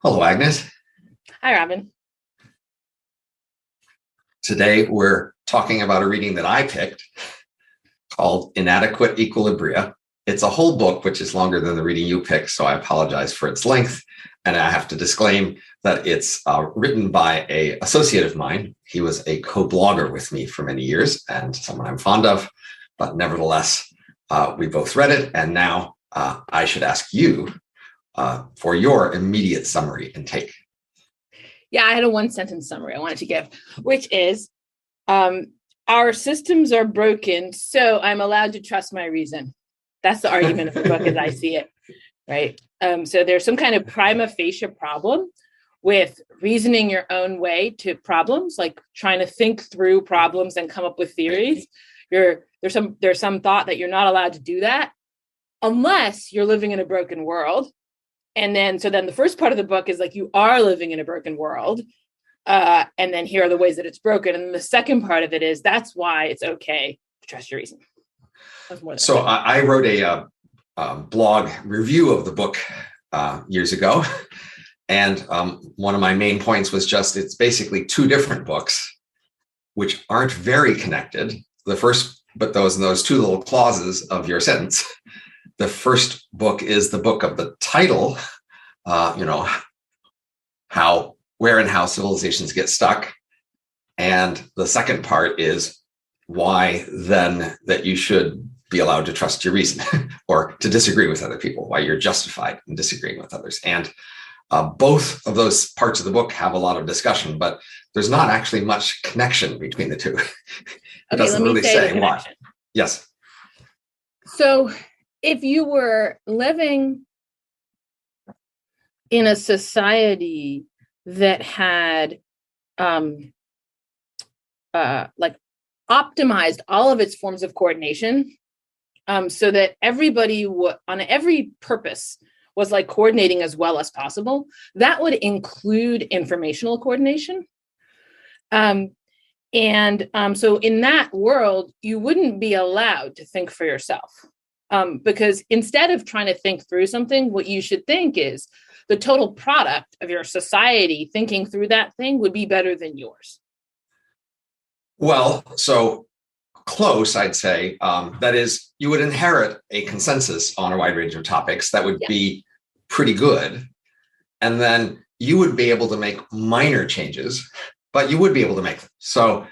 Hello, Agnes. Hi, Robin. Today we're talking about a reading that I picked called Inadequate Equilibria. It's a whole book, which is longer than the reading you picked, so I apologize for its length. And I have to disclaim that it's written by an associate of mine. He was a co-blogger with me for many years and someone I'm fond of, but nevertheless, we both read it. And now I should ask you for your immediate summary and take. Yeah, I had a one-sentence summary I wanted to give, which is, our systems are broken, so I'm allowed to trust my reason. That's the argument of the book as I see it, right? So there's some kind of prima facie problem with reasoning your own way to problems, like trying to think through problems and come up with theories. There's some thought that you're not allowed to do that unless you're living in a broken world. And then the first part of the book is like, you are living in a broken world. And then here are the ways that it's broken. And the second part of it is, that's why it's okay to trust your reason. So I wrote a blog review of the book years ago. And one of my main points was just, it's basically two different books, which aren't very connected. The first, but those two little clauses of your sentence. The first book is the book of the title, where and how civilizations get stuck. And the second part is why then that you should be allowed to trust your reason or to disagree with other people, why you're justified in disagreeing with others. And both of those parts of the book have a lot of discussion, but there's not actually much connection between the two. It doesn't really say why. Yes. So if you were living in a society that had optimized all of its forms of coordination, so that everybody on every purpose was like coordinating as well as possible, that would include informational coordination. So in that world, you wouldn't be allowed to think for yourself. Because instead of trying to think through something, what you should think is the total product of your society thinking through that thing would be better than yours. Well, so close, I'd say. That is, you would inherit a consensus on a wide range of topics that would be pretty good. And then you would be able to make minor changes, but you would be able to make them. So,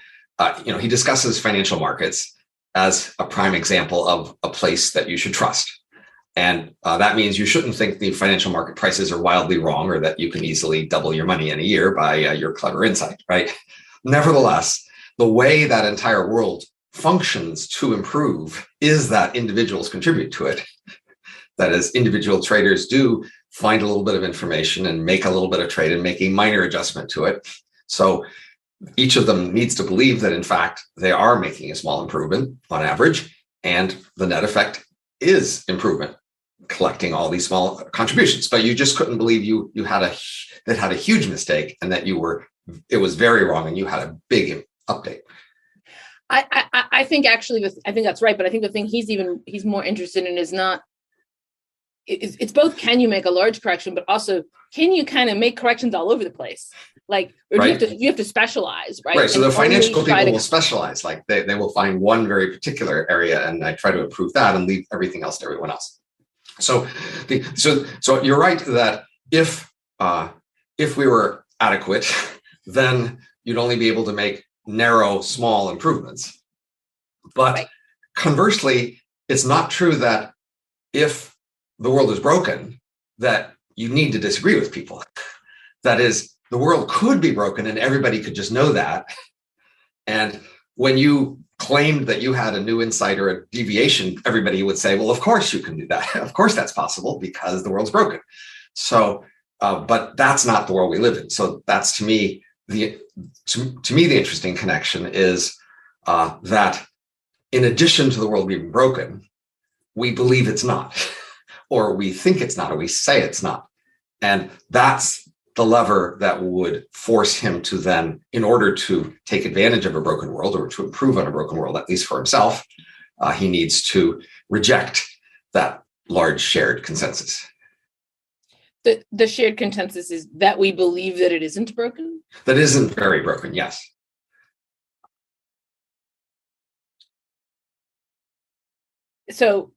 he discusses financial markets as a prime example of a place that you should trust. And that means you shouldn't think the financial market prices are wildly wrong or that you can easily double your money in a year by your clever insight, right? Nevertheless, the way that entire world functions to improve is that individuals contribute to it. That is, individual traders do find a little bit of information and make a little bit of trade and make a minor adjustment to it. So each of them needs to believe that, in fact, they are making a small improvement on average, and the net effect is improvement, collecting all these small contributions. But you just couldn't believe you had a huge mistake and that it was very wrong and you had a big update. I think actually, I think that's right. But I think the thing he's more interested in is not. It's both, can you make a large correction, but also can you kind of make corrections all over the place? Like, or right. you have to specialize, right? Right. So the financial people will specialize, like they will find one very particular area, and I try to improve that and leave everything else to everyone else. So you're right that if we were adequate, then you'd only be able to make narrow, small improvements. But conversely, it's not true that if the world is broken, that you need to disagree with people. That is, the world could be broken and everybody could just know that. And when you claimed that you had a new insight or a deviation, everybody would say, well, of course you can do that. Of course that's possible because the world's broken. So, but that's not the world we live in. So that's to me the interesting connection is that in addition to the world being broken, we believe it's not. Or we think it's not, or we say it's not. And that's the lever that would force him to then, in order to take advantage of a broken world or to improve on a broken world, at least for himself, he needs to reject that large shared consensus. The shared consensus is that we believe that it isn't broken? That isn't very broken, yes. So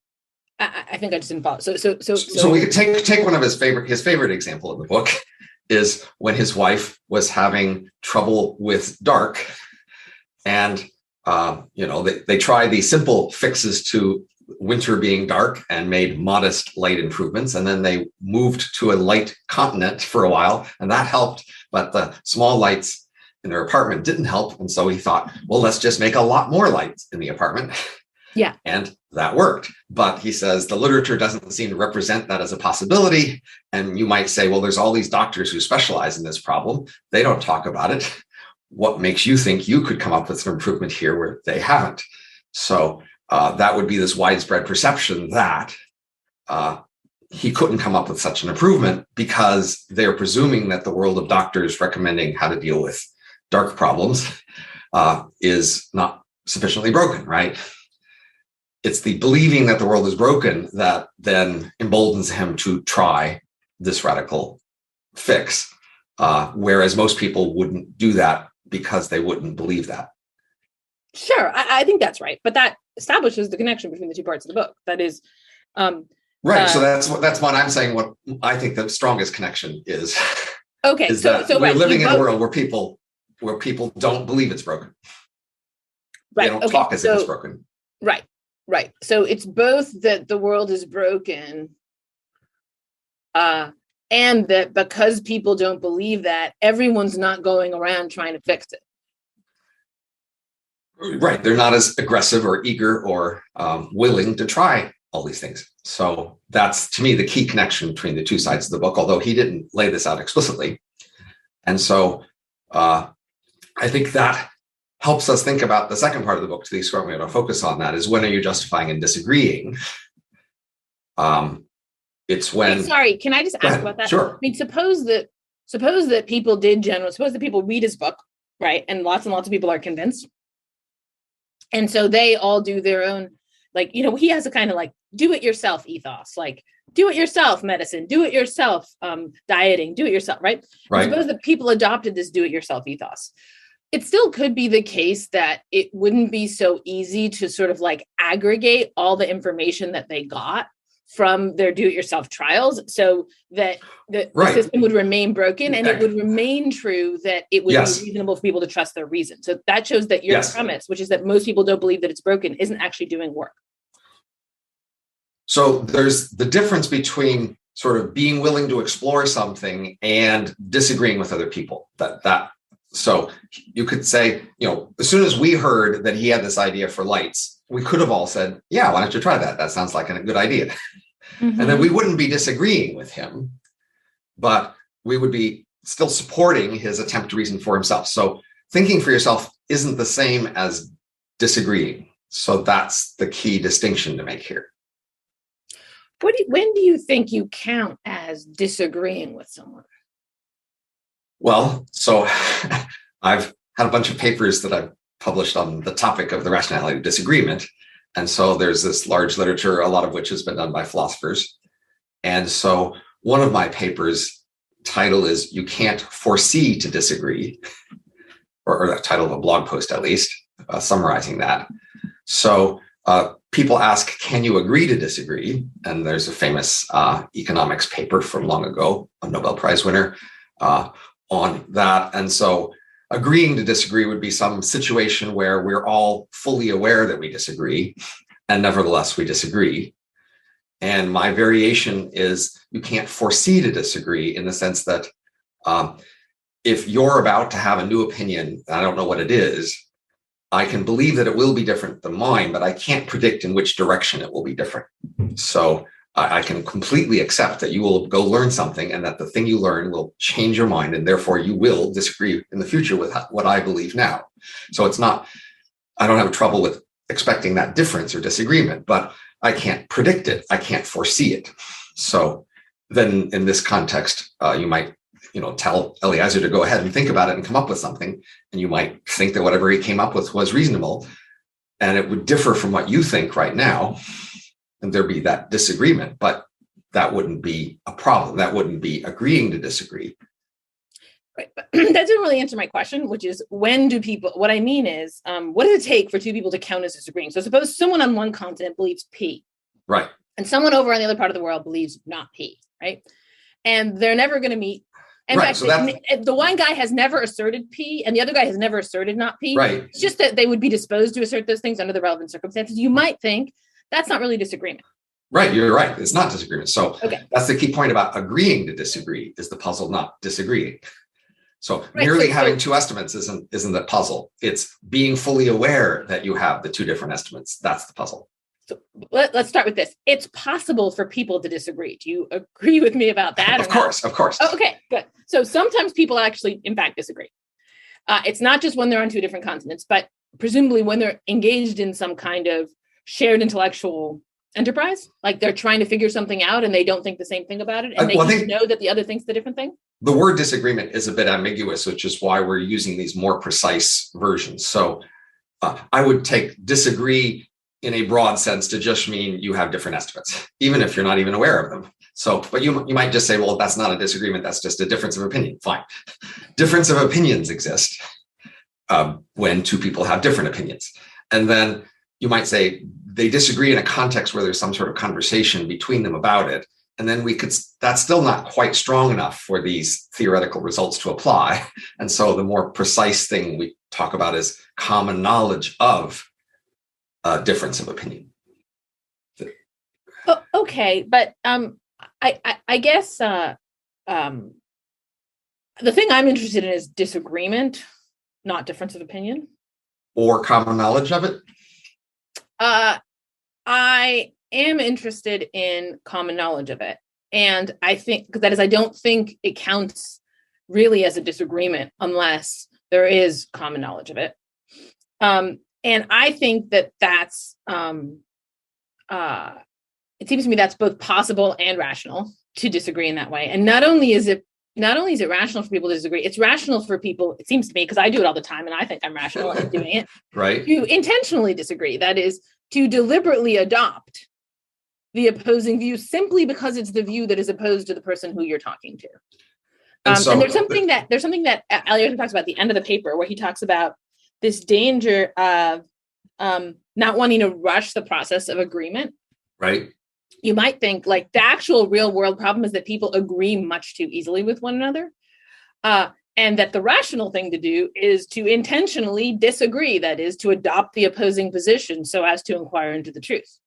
I think I just didn't follow. So we could take one of his favorite example in the book is when his wife was having trouble with dark, and they tried these simple fixes to winter being dark and made modest light improvements, and then they moved to a light continent for a while, and that helped, but the small lights in their apartment didn't help, and so he thought, well, let's just make a lot more lights in the apartment. Yeah. And that worked. But he says the literature doesn't seem to represent that as a possibility. And you might say, well, there's all these doctors who specialize in this problem. They don't talk about it. What makes you think you could come up with some improvement here where they haven't? So that would be this widespread perception that he couldn't come up with such an improvement because they're presuming that the world of doctors recommending how to deal with dark problems is not sufficiently broken, right? It's the believing that the world is broken that then emboldens him to try this radical fix, whereas most people wouldn't do that because they wouldn't believe that. Sure, I think that's right. But that establishes the connection between the two parts of the book. That is... right, so that's what I'm saying. What I think the strongest connection is. Okay, is that we're living in a world where people don't believe it's broken. Right. They don't talk as if it's broken. Right. So it's both that the world is broken and that because people don't believe that, everyone's not going around trying to fix it. Right. They're not as aggressive or eager or willing to try all these things. So that's, to me, the key connection between the two sides of the book, although he didn't lay this out explicitly. And so I think that helps us think about the second part of the book, to the extent we're going to focus on that, is when are you justifying and disagreeing? It's when... Sorry, can I just ask about that? Sure. I mean, suppose that people suppose that people read his book, right? And lots of people are convinced. And so they all do their own, he has a kind of do-it-yourself ethos, do-it-yourself medicine, do-it-yourself dieting, do-it-yourself, right? Right. Suppose that people adopted this do-it-yourself ethos. It still could be the case that it wouldn't be so easy to sort of aggregate all the information that they got from their do-it-yourself trials so that the system would remain broken, and it would remain true that it would be reasonable for people to trust their reason. So that shows that your premise, which is that most people don't believe that it's broken, isn't actually doing work. So there's the difference between sort of being willing to explore something and disagreeing with other people. So you could say, as soon as we heard that he had this idea for lights, we could have all said, yeah, why don't you try that? That sounds like a good idea. Mm-hmm. And then we wouldn't be disagreeing with him, but we would be still supporting his attempt to reason for himself. So thinking for yourself isn't the same as disagreeing. So that's the key distinction to make here. When do you think you count as disagreeing with someone? Well, so I've had a bunch of papers that I've published on the topic of the rationality of disagreement. And so there's this large literature, a lot of which has been done by philosophers. And so one of my papers' title is You Can't Foresee to Disagree, or the title of a blog post, at least, summarizing that. So people ask, can you agree to disagree? And there's a famous economics paper from long ago, a Nobel Prize winner, on that. And so agreeing to disagree would be some situation where we're all fully aware that we disagree, and nevertheless we disagree. And my variation is you can't foresee to disagree, in the sense that if you're about to have a new opinion, I don't know what it is, I can believe that it will be different than mine, but I can't predict in which direction it will be different. So I can completely accept that you will go learn something, and that the thing you learn will change your mind, and therefore you will disagree in the future with what I believe now. So it's not, I don't have trouble with expecting that difference or disagreement, but I can't predict it. I can't foresee it. So then in this context, you might, tell Eliezer to go ahead and think about it and come up with something. And you might think that whatever he came up with was reasonable, and it would differ from what you think right now. And there'd be that disagreement, but that wouldn't be a problem. That wouldn't be agreeing to disagree. Right. But that didn't really answer my question, which is what I mean is, what does it take for two people to count as disagreeing? So suppose someone on one continent believes P. Right. And someone over on the other part of the world believes not P, right? And they're never going to meet. In right. fact, the one guy has never asserted P and the other guy has never asserted not P. Right. It's just that they would be disposed to assert those things under the relevant circumstances. You might think that's not really disagreement. Right, you're right. It's not disagreement. So okay. That's the key point about agreeing to disagree is the puzzle, not disagreeing. So merely having two estimates isn't the puzzle. It's being fully aware that you have the two different estimates. That's the puzzle. So let's start with this. It's possible for people to disagree. Do you agree with me about that? Of course. Oh, okay, good. So sometimes people actually, in fact, disagree. It's not just when they're on two different continents, but presumably when they're engaged in some kind of shared intellectual enterprise, like they're trying to figure something out and they don't think the same thing about it, and they know that the other thinks the different thing. The word disagreement is a bit ambiguous, which is why we're using these more precise versions. So I would take disagree in a broad sense to just mean you have different estimates, even if you're not even aware of them. So, but you might just say, well, that's not a disagreement. That's just a difference of opinion. Fine. Difference of opinions exist when two people have different opinions. And then you might say they disagree in a context where there's some sort of conversation between them about it. And then that's still not quite strong enough for these theoretical results to apply. And so the more precise thing we talk about is common knowledge of a difference of opinion. Oh, okay. But I guess the thing I'm interested in is disagreement, not difference of opinion. Or common knowledge of it? I am interested in common knowledge of it. And I think that is, I don't think it counts really as a disagreement unless there is common knowledge of it. And I think that's, it seems to me that's both possible and rational to disagree in that way. And not only is it rational for people to disagree, it's rational for people, it seems to me, because I do it all the time and I think I'm rational in doing it, right? To intentionally disagree. That is, to deliberately adopt the opposing view simply because it's the view that is opposed to the person who you're talking to. And there's something that Eliot talks about at the end of the paper where he talks about this danger of not wanting to rush the process of agreement. Right. You might think like the actual real world problem is that people agree much too easily with one another. And that the rational thing to do is to intentionally disagree, that is, to adopt the opposing position so as to inquire into the truth.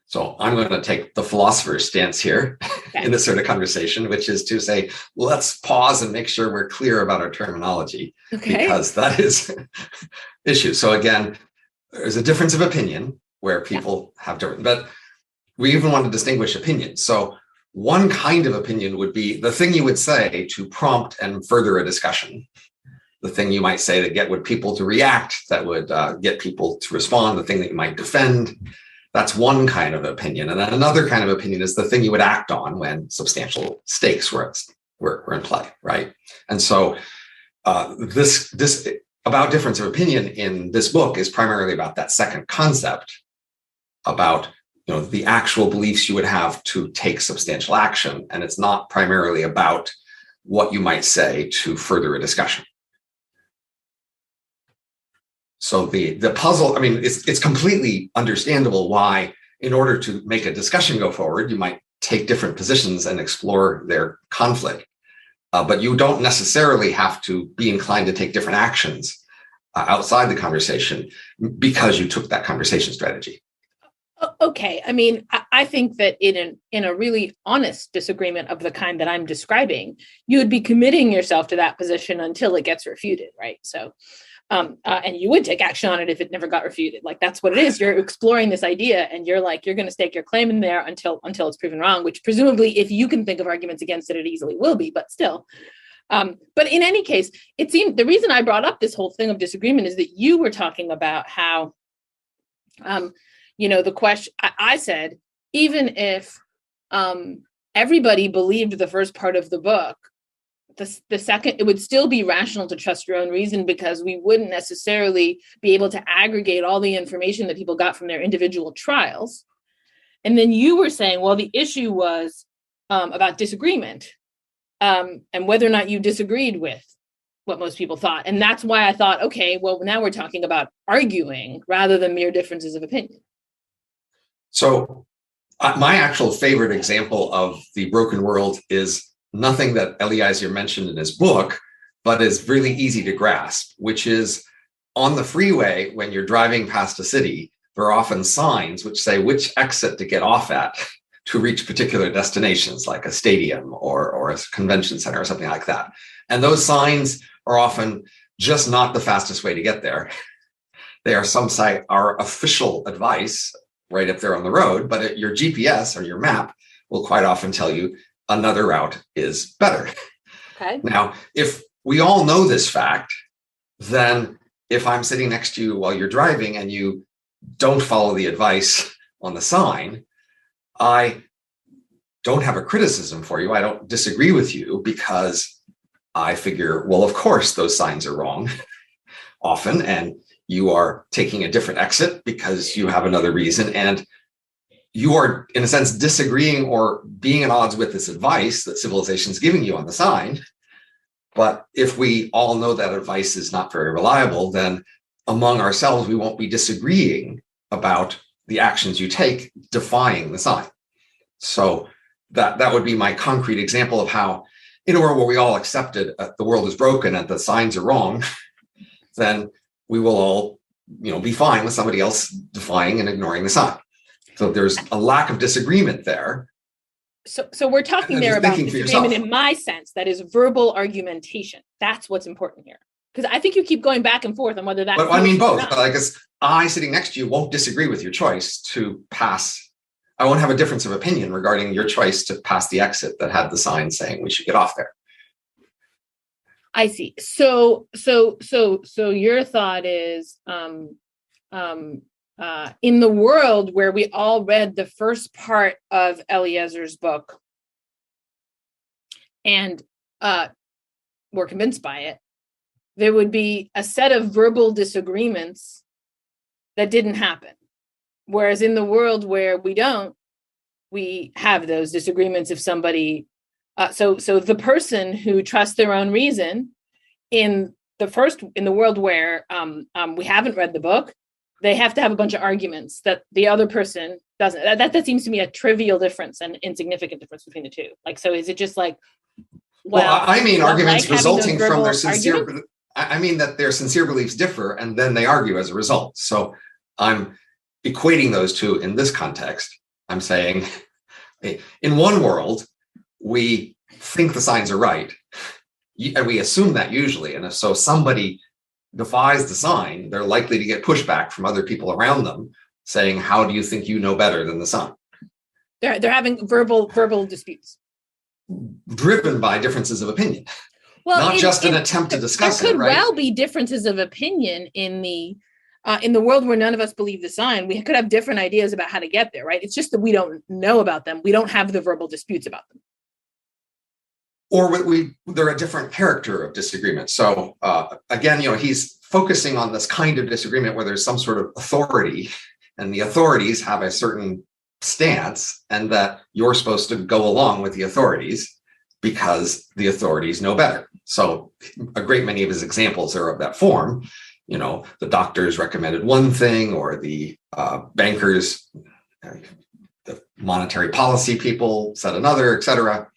So I'm going to take the philosopher's stance here in this sort of conversation, which is to say, let's pause and make sure we're clear about our terminology, because that is issue. So again, there's a difference of opinion where people have different, but we even want to distinguish opinions. So one kind of opinion would be the thing you would say to prompt and further a discussion. The thing you might say to get people to react, that would get people to respond, the thing that you might defend. That's one kind of opinion. And then another kind of opinion is the thing you would act on when substantial stakes were in play, right? And so this about difference of opinion in this book is primarily about that second concept, about the actual beliefs you would have to take substantial action. And it's not primarily about what you might say to further a discussion. So the puzzle, I mean, it's completely understandable why, in order to make a discussion go forward, you might take different positions and explore their conflict. But you don't necessarily have to be inclined to take different actions outside the conversation because you took that conversation strategy. Okay. I mean, I think that in a really honest disagreement of the kind that I'm describing, you would be committing yourself to that position until it gets refuted, right? So, and you would take action on it if it never got refuted. Like, that's what it is. You're exploring this idea and you're going to stake your claim in there until it's proven wrong, which presumably, if you can think of arguments against it, it easily will be, but still. But in any case, it seemed the reason I brought up this whole thing of disagreement is that you were talking about how, the question, I said, even if everybody believed the first part of the book, the second, it would still be rational to trust your own reason, because we wouldn't necessarily be able to aggregate all the information that people got from their individual trials. And then you were saying, well, the issue was about disagreement, and whether or not you disagreed with what most people thought. And that's why I thought, okay, well, now we're talking about arguing rather than mere differences of opinion. So my actual favorite example of the broken world is nothing that Eliezer mentioned in his book, but is really easy to grasp, which is on the freeway, when you're driving past a city, there are often signs which say which exit to get off at to reach particular destinations, like a stadium or a convention center or something like that. And those signs are often just not the fastest way to get there. They are our official advice right up there on the road, but your GPS or your map will quite often tell you another route is better. Okay. Now, if we all know this fact, then if I'm sitting next to you while you're driving and you don't follow the advice on the sign, I don't have a criticism for you. I don't disagree with you, because I figure, well, of course, those signs are wrong often, and you are taking a different exit because you have another reason. And you are, in a sense, disagreeing or being at odds with this advice that civilization is giving you on the sign. But if we all know that advice is not very reliable, then among ourselves, we won't be disagreeing about the actions you take defying the sign. So that would be my concrete example of how, in a world where we all accepted the world is broken and the signs are wrong, then we will all, be fine with somebody else defying and ignoring the sign. So there's a lack of disagreement there. So we're talking there about disagreement in my sense, that is verbal argumentation. That's what's important here. Because I think you keep going back and forth on whether that's... But I mean both. But I guess I, sitting next to you, won't disagree with your choice to pass. I won't have a difference of opinion regarding your choice to pass the exit that had the sign saying we should get off there. I see. So your thought is, in the world where we all read the first part of Eliezer's book and were convinced by it, there would be a set of verbal disagreements that didn't happen. Whereas in the world where we don't, we have those disagreements. If somebody, so the person who trusts their own reason in the world where we haven't read the book, they have to have a bunch of arguments that the other person doesn't. That seems to me a trivial difference and insignificant difference between the two. Like, so is it just like, well, I mean, arguments resulting from their sincere, I mean that their sincere beliefs differ and then they argue as a result. So I'm equating those two in this context. I'm saying in one world, we think the signs are right, and we assume that usually. And if so somebody defies the sign, they're likely to get pushback from other people around them saying, how do you think you know better than the sign? They're having verbal disputes. Driven by differences of opinion. Well, not just an attempt to discuss it, right? There could well be differences of opinion in the world where none of us believe the sign. We could have different ideas about how to get there, right? It's just that we don't know about them. We don't have the verbal disputes about them. Or they're a different character of disagreement. So again, he's focusing on this kind of disagreement where there's some sort of authority, and the authorities have a certain stance, and that you're supposed to go along with the authorities because the authorities know better. So a great many of his examples are of that form. The doctors recommended one thing, or the bankers, the monetary policy people said another, et cetera.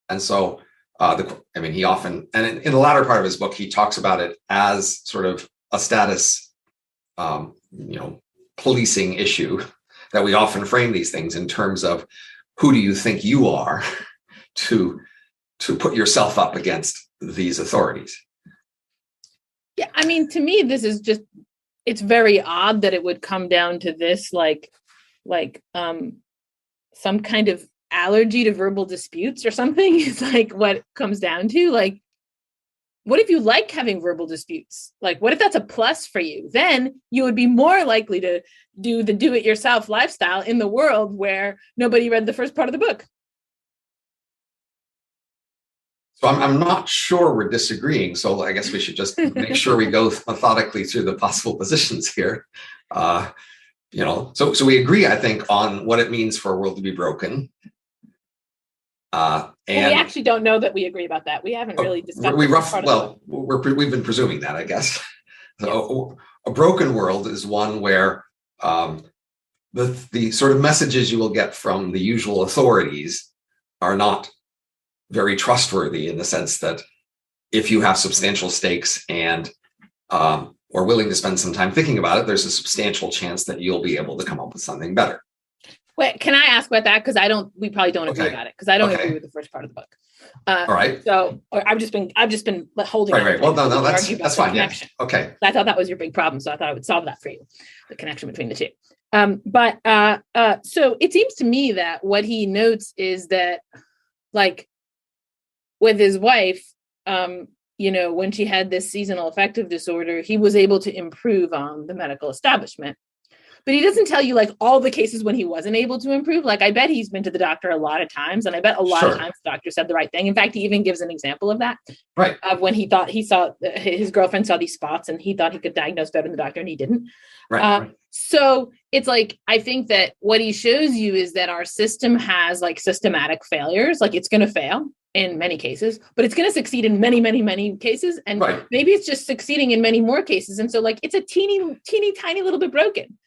And so, he often, and in the latter part of his book, he talks about it as sort of a status, policing issue, that we often frame these things in terms of who do you think you are to put yourself up against these authorities. Yeah, I mean, to me, this is just, it's very odd that it would come down to this, like some kind of allergy to verbal disputes or something. Is like what it comes down to. Like, what if you like having verbal disputes? Like, what if that's a plus for you? Then you would be more likely to do the do-it-yourself lifestyle in the world where nobody read the first part of the book. So I'm not sure we're disagreeing. So I guess we should just make sure we go methodically through the possible positions here. So we agree, I think, on what it means for a world to be broken. we actually don't know that we agree about that. We haven't really discussed. We've been presuming that, I guess. So a broken world is one where the sort of messages you will get from the usual authorities are not very trustworthy, in the sense that if you have substantial stakes and are willing to spend some time thinking about it, there's a substantial chance that you'll be able to come up with something better. Wait, can I ask about that? Because we probably don't agree about it, because I don't agree with the first part of the book. All right. So I've just been holding. Right. Well, no, that's fine. Yeah. Okay. I thought that was your big problem, so I thought I would solve that for you, the connection between the two. So it seems to me that what he notes is that, like, with his wife, when she had this seasonal affective disorder, he was able to improve on the medical establishment. But he doesn't tell you, like, all the cases when he wasn't able to improve. Like, I bet he's been to the doctor a lot of times, and I bet a lot of times the doctor said the right thing. In fact, he even gives an example of that. Right. Of when he thought his girlfriend saw these spots, and he thought he could diagnose better than the doctor, and he didn't. Right. So it's like, I think that what he shows you is that our system has, like, systematic failures. Like, it's going to fail in many cases, but it's going to succeed in many, many, many cases. And maybe it's just succeeding in many more cases. And so, like, it's a teeny, tiny little bit broken.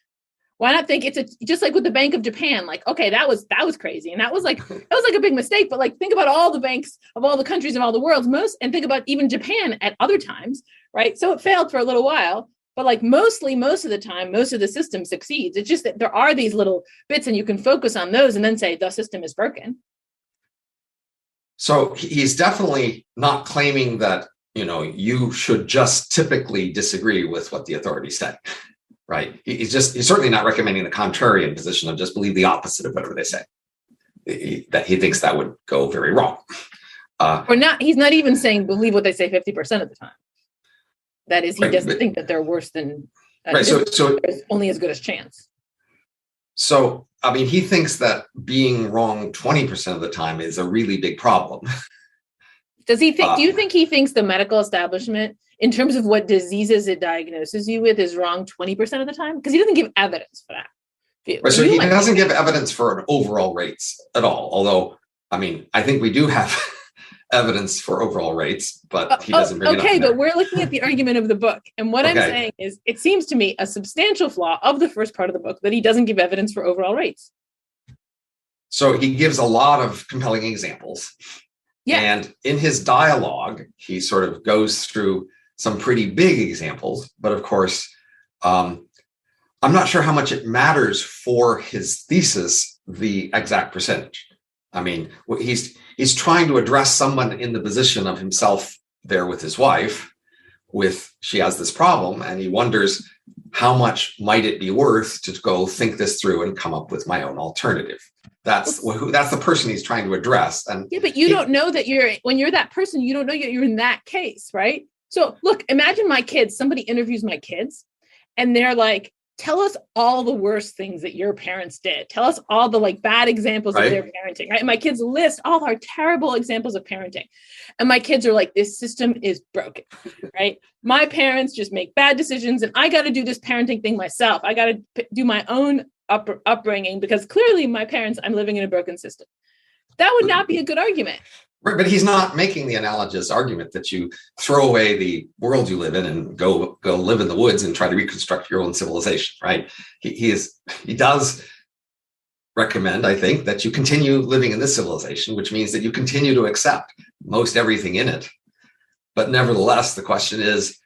Why not think it's just like with the Bank of Japan? Like, okay, that was crazy. And that was like a big mistake. But, like, think about all the banks of all the countries of all the world, and think about even Japan at other times, right? So it failed for a little while, but, like, most of the time, most of the system succeeds. It's just that there are these little bits, and you can focus on those and then say the system is broken. So he's definitely not claiming that, you should just typically disagree with what the authorities say. Right. He's certainly not recommending the contrarian position of just believe the opposite of whatever they say. That he thinks that would go very wrong. He's not even saying believe what they say 50% of the time. That is, he doesn't think that they're worse than so there's only as good as chance. So, I mean, he thinks that being wrong 20% of the time is a really big problem. Does he think? Do you think he thinks the medical establishment, in terms of what diseases it diagnoses you with, is wrong 20% of the time? Because he doesn't give evidence for that. Right, so he doesn't give evidence for an overall rates at all. Although, I mean, I think we do have evidence for overall rates, but he doesn't bring it up. Okay, but we're looking at the argument of the book. And what I'm saying is, it seems to me a substantial flaw of the first part of the book that he doesn't give evidence for overall rates. So he gives a lot of compelling examples. Yeah. And in his dialogue, he sort of goes through some pretty big examples, but of course, I'm not sure how much it matters for his thesis, the exact percentage. I mean, he's trying to address someone in the position of himself there with his wife, she has this problem, and he wonders how much might it be worth to go think this through and come up with my own alternative. That's the person he's trying to address. And yeah, but you don't know that when you're that person, you don't know you're in that case, right? So look, imagine my kids, somebody interviews my kids and they're like, tell us all the worst things that your parents did. Tell us all the, like, bad examples of their parenting, right? And my kids list all our terrible examples of parenting. And my kids are like, this system is broken, right? My parents just make bad decisions and I got to do this parenting thing myself. I got to do my own upbringing because clearly my parents, I'm living in a broken system. That would not be a good argument. Right, but he's not making the analogous argument that you throw away the world you live in and go live in the woods and try to reconstruct your own civilization, right? He does recommend, I think, that you continue living in this civilization, which means that you continue to accept most everything in it. But nevertheless, the question is,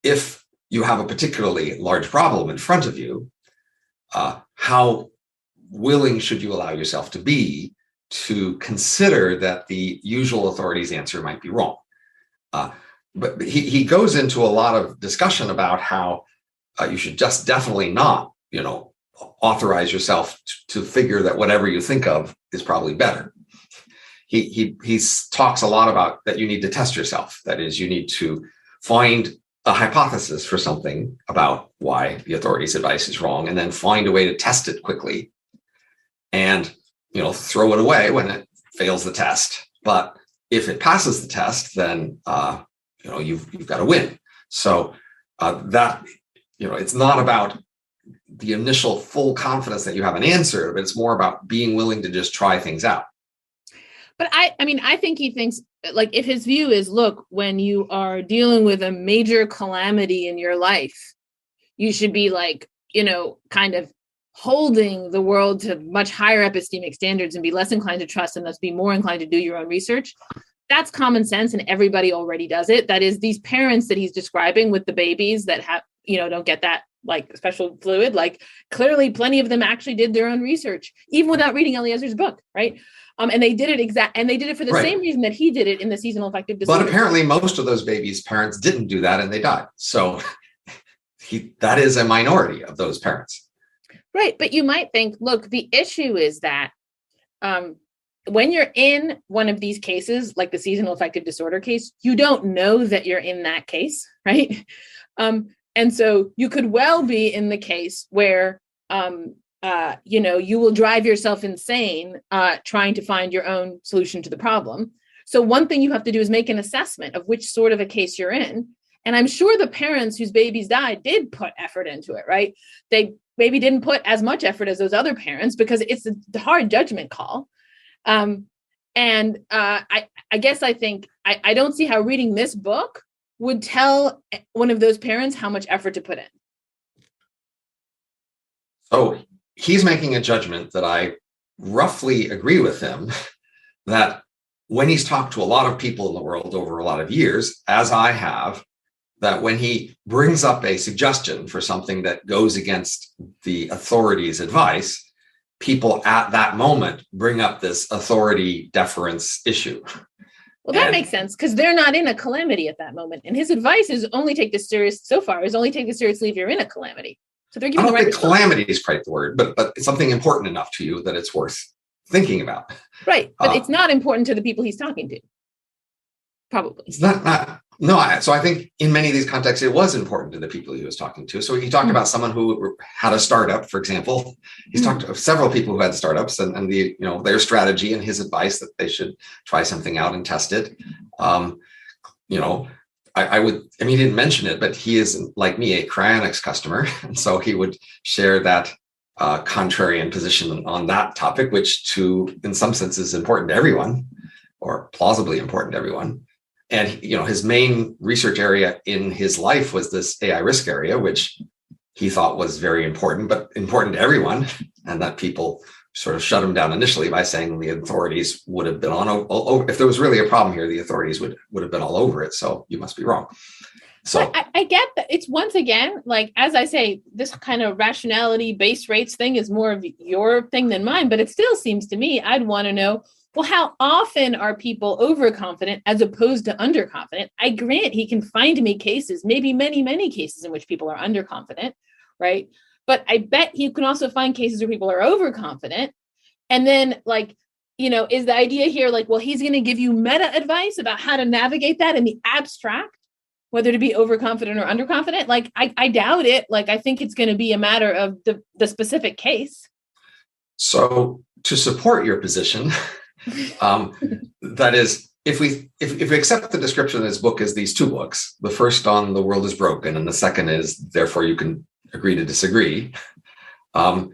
if you have a particularly large problem in front of you, how willing should you allow yourself to be to consider that the usual authorities' answer might be wrong? But he goes into a lot of discussion about how you should just definitely not, authorize yourself to figure that whatever you think of is probably better. He talks a lot about that you need to test yourself. That is, you need to find a hypothesis for something about why the authorities' advice is wrong, and then find a way to test it quickly, and throw it away when it fails the test. But if it passes the test, then you've got to win. So that it's not about the initial full confidence that you have an answer, but it's more about being willing to just try things out. But I think he thinks, like, if his view is, look, when you are dealing with a major calamity in your life, you should be like, kind of holding the world to much higher epistemic standards and be less inclined to trust and thus be more inclined to do your own research. That's common sense, and everybody already does it. That is, these parents that he's describing with the babies that have, don't get that like special fluid, like clearly plenty of them actually did their own research, even without reading Eliezer's book, right? And they did it for the same reason that he did it in the seasonal affective disorder. But apparently most of those babies' parents didn't do that and they died. So that is a minority of those parents. Right. But you might think, look, the issue is that when you're in one of these cases, like the seasonal affective disorder case, you don't know that you're in that case, right? And so you could well be in the case where, you will drive yourself insane trying to find your own solution to the problem. So one thing you have to do is make an assessment of which sort of a case you're in. And I'm sure the parents whose babies died did put effort into it, right? They maybe didn't put as much effort as those other parents because it's a hard judgment call. I guess I think I don't see how reading this book would tell one of those parents how much effort to put in. So he's making a judgment that I roughly agree with him, that when he's talked to a lot of people in the world over a lot of years, as I have, that when he brings up a suggestion for something that goes against the authority's advice, people at that moment bring up this authority deference issue. Well, that makes sense because they're not in a calamity at that moment. And his advice is only take this seriously if you're in a calamity. So they're giving I don't think calamity is quite the word, but it's something important enough to you that it's worth thinking about. Right. But it's not important to the people he's talking to. Probably. It's not. No, so I think in many of these contexts, it was important to the people he was talking to. So he talked about someone who had a startup, for example. He's talked to several people who had startups and their strategy and his advice that they should try something out and test it. He didn't mention it, but he is, like me, a cryonics customer. And so he would share that contrarian position on that topic, which in some sense is important to everyone, or plausibly important to everyone. And, his main research area in his life was this AI risk area, which he thought was very important, but important to everyone. And that people sort of shut him down initially by saying the authorities would have been if there was really a problem here, the authorities would have been all over it. So you must be wrong. So I get that. It's once again, like, as I say, this kind of rationality base rates thing is more of your thing than mine, but it still seems to me, I'd want to know, well, how often are people overconfident as opposed to underconfident? I grant he can find me cases, maybe many, many cases in which people are underconfident, right? But I bet he can also find cases where people are overconfident. And then, is the idea here he's going to give you meta advice about how to navigate that in the abstract, whether to be overconfident or underconfident? I doubt it. I think it's going to be a matter of the specific case. So to support your position, that is, if we accept the description of this book as these two books, the first on The World is Broken, and the second is Therefore You Can Agree to Disagree. I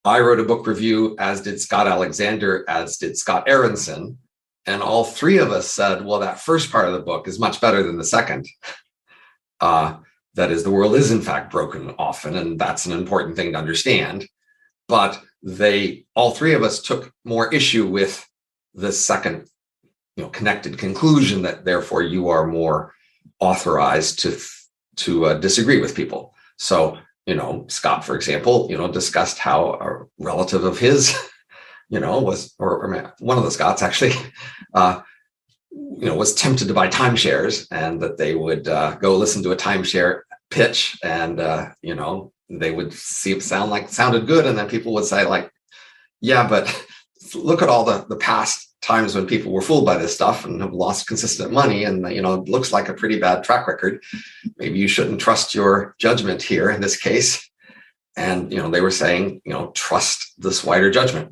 wrote a book review, as did Scott Alexander, as did Scott Aronson, and all three of us said, well, that first part of the book is much better than the second. That is, the world is in fact broken often, and that's an important thing to understand. But all three of us took more issue with the second, connected conclusion that therefore you are more authorized to disagree with people. So, Scott, for example, discussed how a relative of his, was, or one of the Scotts actually, was tempted to buy timeshares, and that they would go listen to a timeshare pitch, and they would see it sounded good, and then people would say yeah, but look at all the past times when people were fooled by this stuff and have lost consistent money, and it looks like a pretty bad track record. Maybe you shouldn't trust your judgment here in this case. And they were saying trust this wider judgment.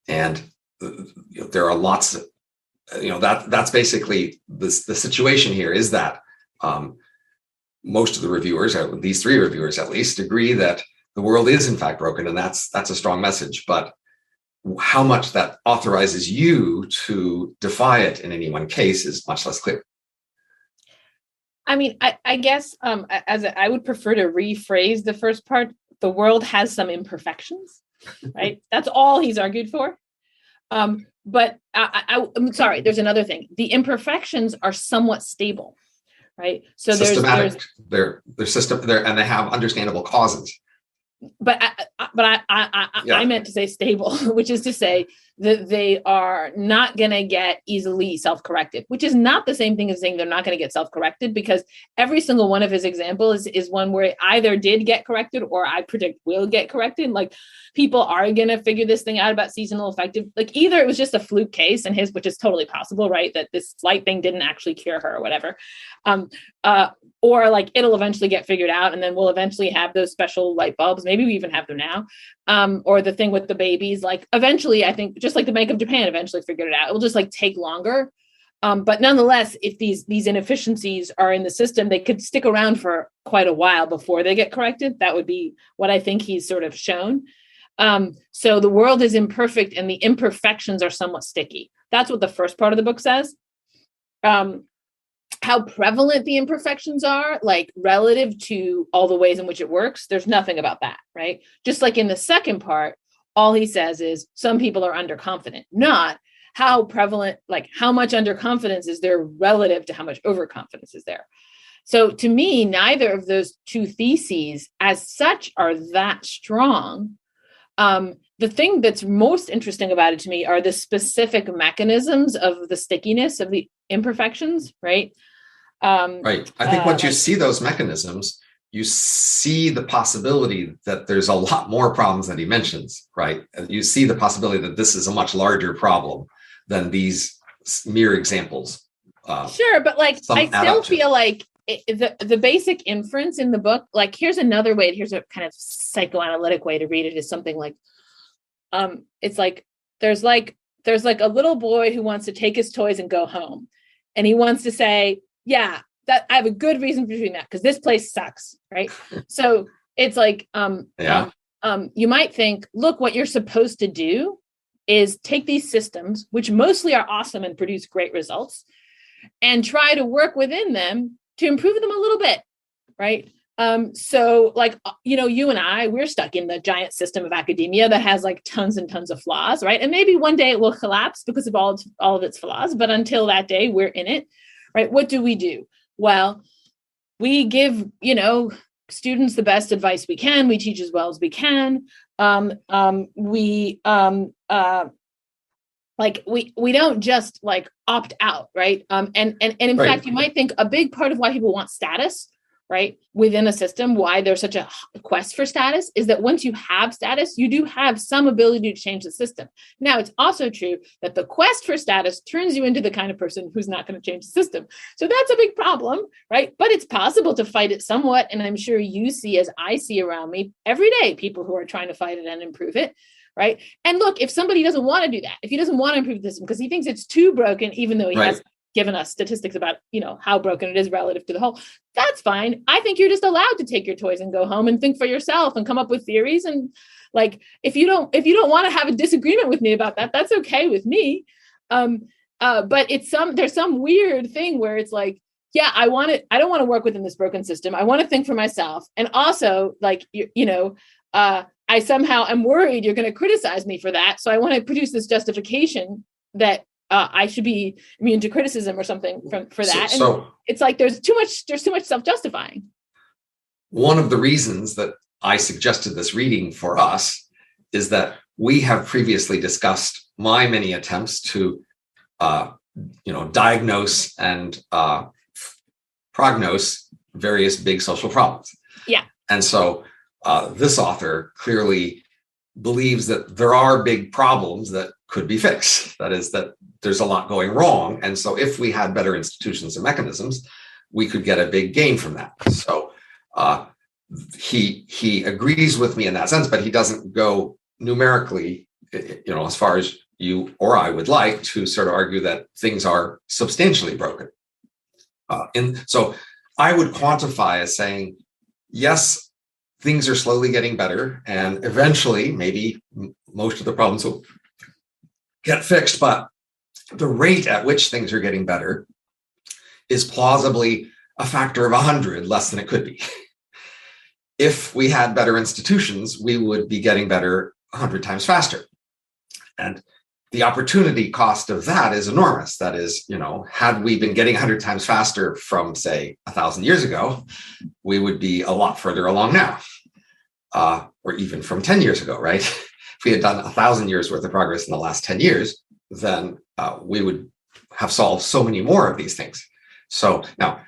And there are lots of that's basically the situation here, is that most of the reviewers, these three reviewers at least, agree that the world is in fact broken, and that's a strong message. But how much that authorizes you to defy it in any one case is much less clear. I mean, I guess I would prefer to rephrase the first part. The world has some imperfections, right? That's all he's argued for. But I'm sorry, there's another thing. The imperfections are somewhat stable, right? So systematic. They're and they have understandable causes. But I meant to say stable, which is to say that they are not going to get easily self-corrected, which is not the same thing as saying they're not going to get self-corrected, because every single one of his examples is one where it either did get corrected or I predict will get corrected. Like, people are going to figure this thing out about seasonal affective. Like, either it was just a fluke case and which is totally possible, right? That this slight thing didn't actually cure her or whatever. Or like it'll eventually get figured out, and then we'll eventually have those special light bulbs. Maybe we even have them now. Or the thing with the babies, like eventually, I think just like the Bank of Japan eventually figured it out. It will just like take longer. But nonetheless, if these inefficiencies are in the system, they could stick around for quite a while before they get corrected. That would be what I think he's sort of shown. So the world is imperfect and the imperfections are somewhat sticky. That's what the first part of the book says. How prevalent the imperfections are, like relative to all the ways in which it works, there's nothing about that, right? Just like in the second part, all he says is some people are underconfident, not how prevalent, like how much underconfidence is there relative to how much overconfidence is there. So to me, neither of those two theses as such are that strong. The thing that's most interesting about it to me are the specific mechanisms of the stickiness of the imperfections, right? Right. I think once you see those mechanisms, you see the possibility that there's a lot more problems that he mentions, right? You see the possibility that this is a much larger problem than these mere examples. Sure, but like I still feel like the basic inference in the book, like here's a kind of psychoanalytic way to read it, is something like, it's like there's like a little boy who wants to take his toys and go home, and he wants to say, yeah, that I have a good reason for doing that because this place sucks, right? So it's like, you might think, look, what you're supposed to do is take these systems, which mostly are awesome and produce great results, and try to work within them to improve them a little bit, right? So like, you and I, we're stuck in the giant system of academia that has like tons and tons of flaws, right? And maybe one day it will collapse because of all of its flaws, but until that day, we're in it. Right? What do? Well, we give, students the best advice we can. We teach as well as we can. We don't just like opt out, right? And in fact, you might think a big part of why people want status, right, within a system, why there's such a quest for status, is that once you have status, you do have some ability to change the system. Now, it's also true that the quest for status turns you into the kind of person who's not going to change the system. So that's a big problem, right? But it's possible to fight it somewhat. And I'm sure you see, as I see around me every day, people who are trying to fight it and improve it, right? And look, if somebody doesn't want to do that, if he doesn't want to improve the system because he thinks it's too broken, even though he has given us statistics about, how broken it is relative to the whole, that's fine. I think you're just allowed to take your toys and go home and think for yourself and come up with theories. And like, if you don't want to have a disagreement with me about that, that's okay with me. But there's some weird thing where it's like, yeah, I don't want to work within this broken system. I want to think for myself. And also like, I somehow am worried you're going to criticize me for that. So I want to produce this justification that I should be immune to criticism or something for that. So it's like there's too much self-justifying. One of the reasons that I suggested this reading for us is that we have previously discussed my many attempts to diagnose and prognose various big social problems. Yeah. And so this author clearly believes that there are big problems that could be fixed. That is, that there's a lot going wrong. And so if we had better institutions and mechanisms, we could get a big gain from that. So he agrees with me in that sense, but he doesn't go numerically, as far as you or I would like to sort of argue that things are substantially broken. So I would quantify as saying, yes, things are slowly getting better, and eventually maybe most of the problems will get fixed, but the rate at which things are getting better is plausibly a factor of 100 less than it could be. If we had better institutions, we would be getting better 100 times faster. And the opportunity cost of that is enormous. That is, had we been getting 100 times faster from, say, 1,000 years ago, we would be a lot further along now, or even from 10 years ago, right? If we had done 1,000 years worth of progress in the last 10 years, then we would have solved so many more of these things. So now,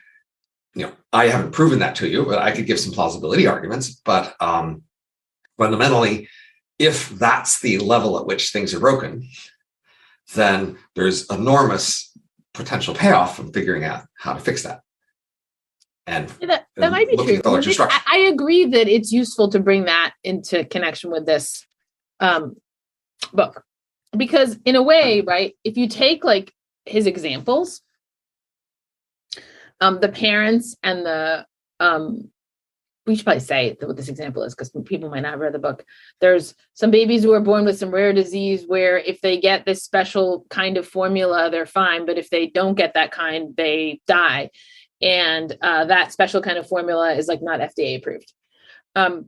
I haven't proven that to you, but I could give some plausibility arguments. But fundamentally, if that's the level at which things are broken, then there's enormous potential payoff from figuring out how to fix that. And that might be true. I agree that it's useful to bring that into connection with this book, because in a way, right, if you take like his examples, the parents and the we should probably say what this example is, because people might not have read the book. There's some babies who are born with some rare disease where if they get this special kind of formula, they're fine. But if they don't get that kind, they die. And that special kind of formula is like not FDA approved. But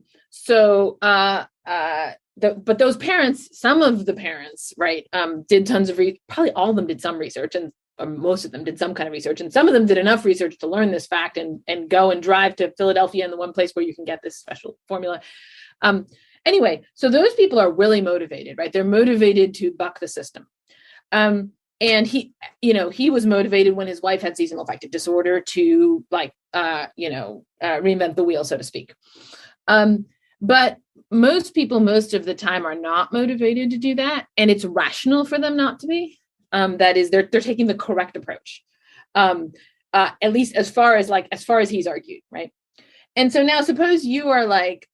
those parents, some of the parents, right, did tons of probably all of them did some research, and most of them did some kind of research, and some of them did enough research to learn this fact and go and drive to Philadelphia and the one place where you can get this special formula. Anyway, so those people are really motivated, right? They're motivated to buck the system. And he was motivated when his wife had seasonal affective disorder to reinvent the wheel, so to speak. But most people, most of the time, are not motivated to do that. And it's rational for them not to be. That is, they're taking the correct approach, at least as far as he's argued, right? And so now suppose you are like,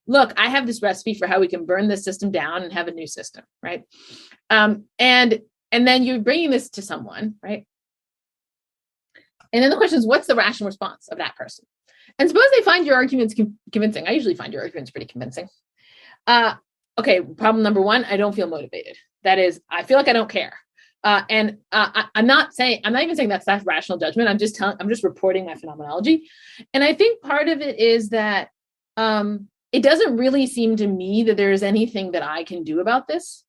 look, I have this recipe for how we can burn this system down and have a new system, right? And then you're bringing this to someone, right? And then the question is, what's the rational response of that person? And suppose they find your arguments convincing. I usually find your arguments pretty convincing. Okay, problem number one, I don't feel motivated. That is, I feel like I don't care. I'm not even saying that's rational judgment. I'm just reporting my phenomenology. And I think part of it is that it doesn't really seem to me that there's anything that I can do about this.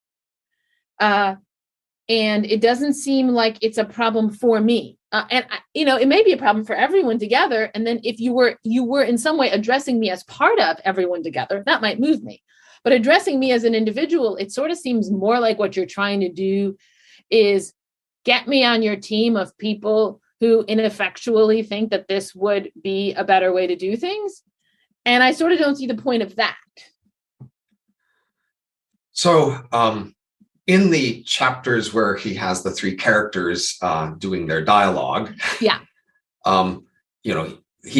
And it doesn't seem like it's a problem for me. It may be a problem for everyone together. And then if you were in some way addressing me as part of everyone together, that might move me. But addressing me as an individual, it sort of seems more like what you're trying to do is get me on your team of people who ineffectually think that this would be a better way to do things. And I sort of don't see the point of that. So in the chapters where he has the three characters doing their dialogue, he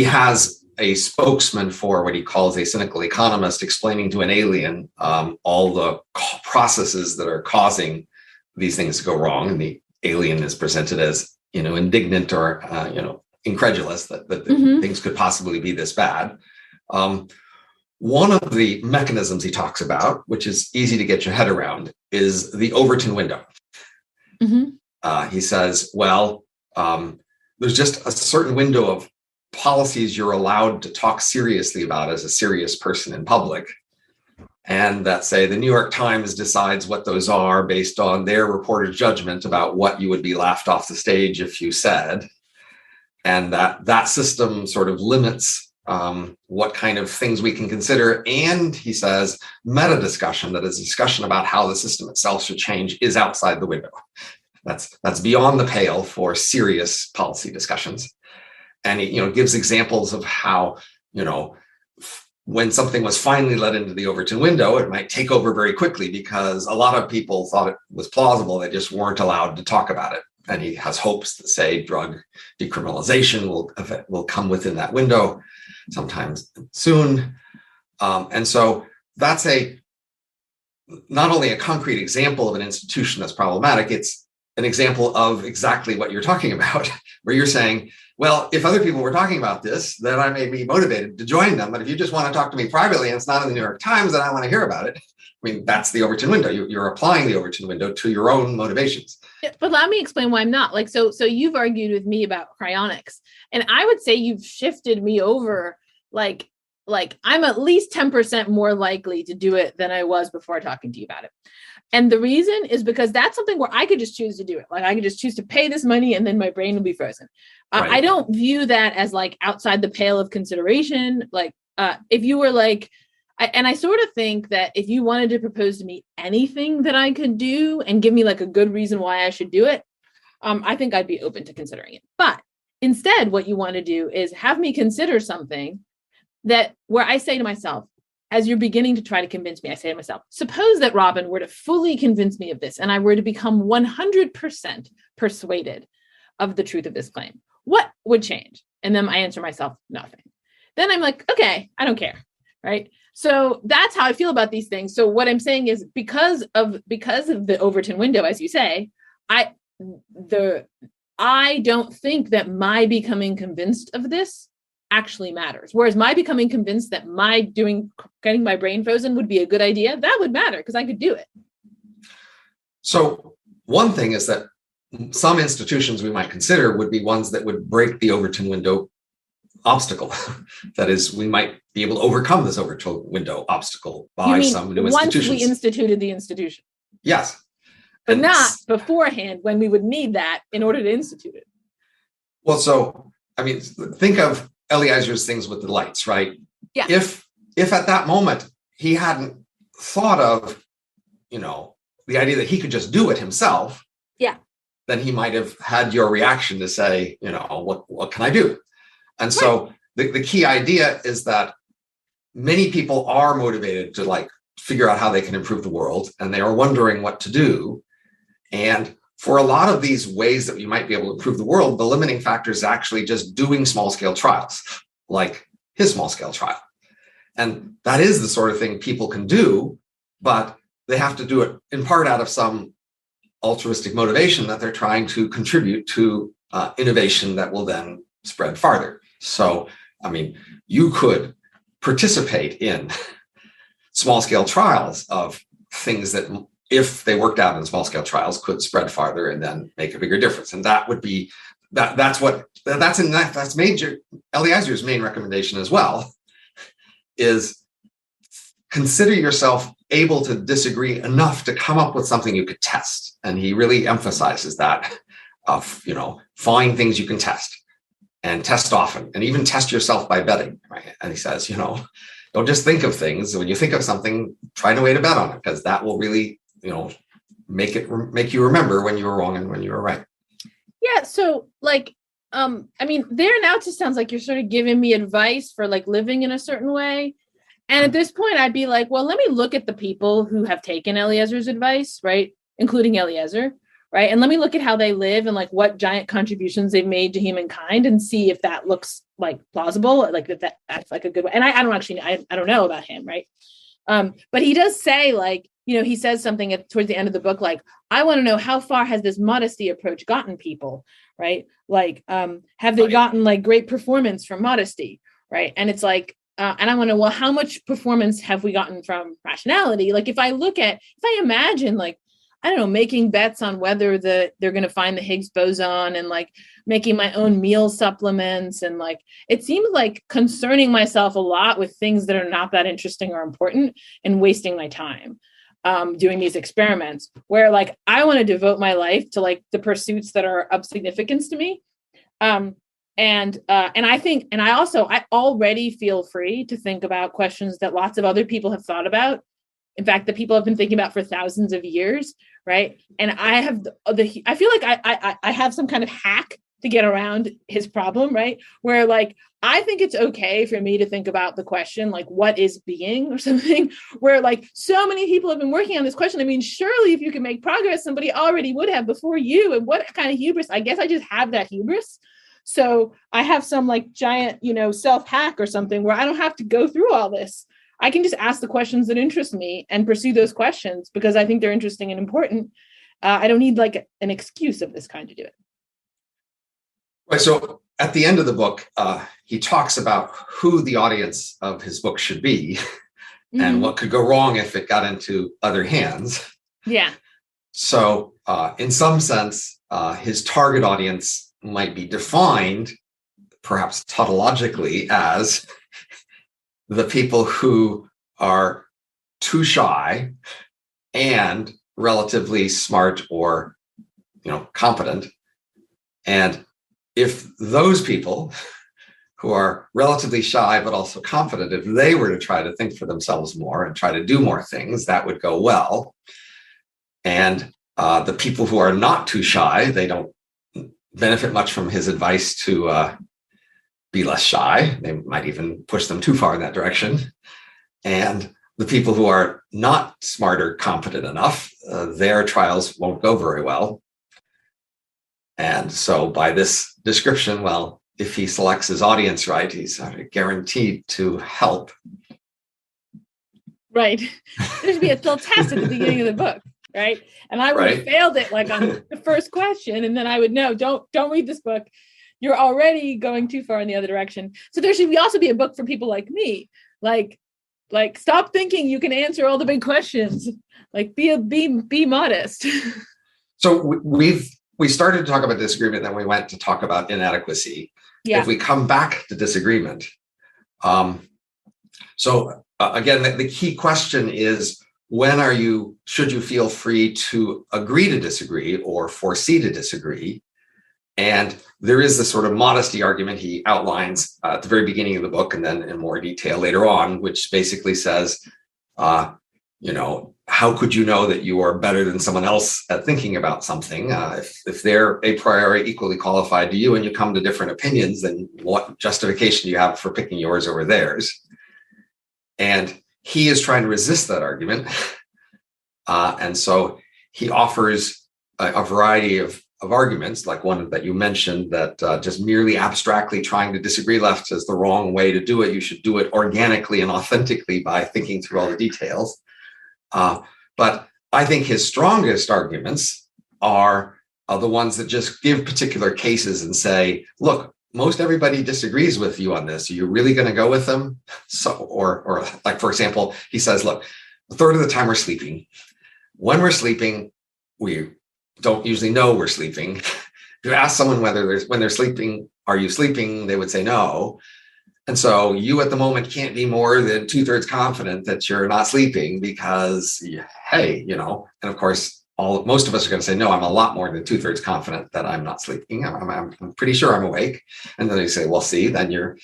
has a spokesman for what he calls a cynical economist explaining to an alien all the processes that are causing these things to go wrong. And the alien is presented as, indignant or, incredulous that things could possibly be this bad. One of the mechanisms he talks about, which is easy to get your head around, is the Overton window. He says, there's just a certain window of policies you're allowed to talk seriously about as a serious person in public. And that, say, the New York Times decides what those are based on their reported judgment about what you would be laughed off the stage if you said. And that system sort of limits what kind of things we can consider. And he says, meta discussion, that is discussion about how the system itself should change, is outside the window. That's beyond the pale for serious policy discussions. And he gives examples of how, when something was finally let into the Overton window, it might take over very quickly because a lot of people thought it was plausible. They just weren't allowed to talk about it. And he has hopes that, say, drug decriminalization will come within that window sometimes soon. And so that's not only a concrete example of an institution that's problematic, it's an example of exactly what you're talking about, where you're saying, well, if other people were talking about this, then I may be motivated to join them. But if you just want to talk to me privately and it's not in the New York Times, then I want to hear about it. I mean, that's the Overton window. You're applying the Overton window to your own motivations. But let me explain why I'm not. Like, so you've argued with me about cryonics, and I would say you've shifted me over, like I'm at least 10% more likely to do it than I was before talking to you about it. And the reason is because that's something where I could just choose to do it. Like I could just choose to pay this money and then my brain will be frozen. Right. I don't view that as like outside the pale of consideration. Like if you were like, and I sort of think that if you wanted to propose to me anything that I could do and give me like a good reason why I should do it, I think I'd be open to considering it. But instead, what you want to do is have me consider something that where I say to myself, as you're beginning to try to convince me, I say to myself, suppose that Robin were to fully convince me of this and I were to become 100% persuaded of the truth of this claim. What would change? And then I answer myself, nothing. Then I'm like, okay, I don't care, right? So that's how I feel about these things. So what I'm saying is because of the Overton window, as you say, I don't think that my becoming convinced of this actually matters. Whereas my becoming convinced that getting my brain frozen would be a good idea, that would matter because I could do it. So one thing is that some institutions we might consider would be ones that would break the Overton window obstacle. That is, we might be able to overcome this Overton window obstacle by some new institutions. Once we instituted the institution. Yes. But not beforehand when we would need that in order to institute it. Well, so, I mean, think of Eliezer's things with the lights, right? Yeah. If at that moment he hadn't thought of, the idea that he could just do it himself, yeah, then he might have had your reaction to say, what can I do? And so the key idea is that many people are motivated to like figure out how they can improve the world, and they are wondering what to do. And for a lot of these ways that we might be able to improve the world, the limiting factor is actually just doing small-scale trials, like his small-scale trial. And that is the sort of thing people can do, but they have to do it in part out of some altruistic motivation that they're trying to contribute to innovation that will then spread farther. So, I mean, you could participate in small-scale trials of things that, if they worked out in small-scale trials, could spread farther and then make a bigger difference. And that would be that's major. Eliezer's main recommendation as well is consider yourself able to disagree enough to come up with something you could test. And he really emphasizes that of find things you can test and test often, and even test yourself by betting. Right? And he says, don't just think of things. When you think of something, try a way to bet on it, because that will really make you remember when you were wrong and when you were right. Yeah. So there now it just sounds like you're sort of giving me advice for like living in a certain way. And at this point I'd be like, well, let me look at the people who have taken Eliezer's advice, right? Including Eliezer, right? And let me look at how they live and like what giant contributions they've made to humankind and see if that looks like plausible, like that's like a good way. And I don't know about him, right? But he does say like, he says something towards the end of the book, like, I want to know how far has this modesty approach gotten people, right? Like, have they gotten like great performance from modesty, right? And it's like, and I want to know, well, how much performance have we gotten from rationality? Like, if I imagine like, I don't know, making bets on whether they're going to find the Higgs boson and like making my own meal supplements. And like, it seems like concerning myself a lot with things that are not that interesting or important and wasting my time doing these experiments where like, I want to devote my life to like the pursuits that are of significance to me. And I already feel free to think about questions that lots of other people have thought about. In fact, that people have been thinking about for thousands of years, right? And I feel like I have some kind of hack to get around his problem, right? Where like, I think it's okay for me to think about the question, like, what is being or something, where like so many people have been working on this question. I mean, surely if you can make progress, somebody already would have before you. And what kind of hubris? I guess I just have that hubris. So I have some like giant, self-hack or something where I don't have to go through all this. I can just ask the questions that interest me and pursue those questions because I think they're interesting and important. I don't need like an excuse of this kind to do it. Right. So at the end of the book, he talks about who the audience of his book should be and what could go wrong if it got into other hands. Yeah. So in some sense, his target audience might be defined, perhaps tautologically, as the people who are too shy and relatively smart or, competent. And if those people who are relatively shy but also confident, if they were to try to think for themselves more and try to do more things, that would go well. And the people who are not too shy, they don't benefit much from his advice to be less shy. They might even push them too far in that direction. And the people who are not smart or competent enough, their trials won't go very well. And so by this description, well, if he selects his audience right, he's guaranteed to help. Right. There should be a little test at the beginning of the book, right? And I would have failed it like on the first question, and then I would know, don't read this book. You're already going too far in the other direction. So there should also be a book for people like me, like stop thinking you can answer all the big questions. Like be modest. So we started to talk about disagreement, then we went to talk about inadequacy. Yeah. If we come back to disagreement, again, the key question is, should you feel free to agree to disagree or foresee to disagree? And there is this sort of modesty argument he outlines at the very beginning of the book and then in more detail later on, which basically says, how could you know that you are better than someone else at thinking about something? If they're a priori equally qualified to you and you come to different opinions, then what justification do you have for picking yours over theirs? And he is trying to resist that argument. And so he offers a variety of arguments, like one that you mentioned, that just merely abstractly trying to disagree left is the wrong way to do it. You should do it organically and authentically by thinking through all the details. But I think his strongest arguments are the ones that just give particular cases and say, look, most everybody disagrees with you on this. Are you really going to go with them? So, or like, for example, he says, look, a third of the time we're sleeping. When we're sleeping, we don't usually know we're sleeping. If you ask someone when they're sleeping, are you sleeping? They would say no. And so you at the moment can't be more than 2/3 confident that you're not sleeping because, hey, and of course, most of us are going to say, no, I'm a lot more than 2/3 confident that I'm not sleeping. I'm pretty sure I'm awake. And then they say, well, see, then you're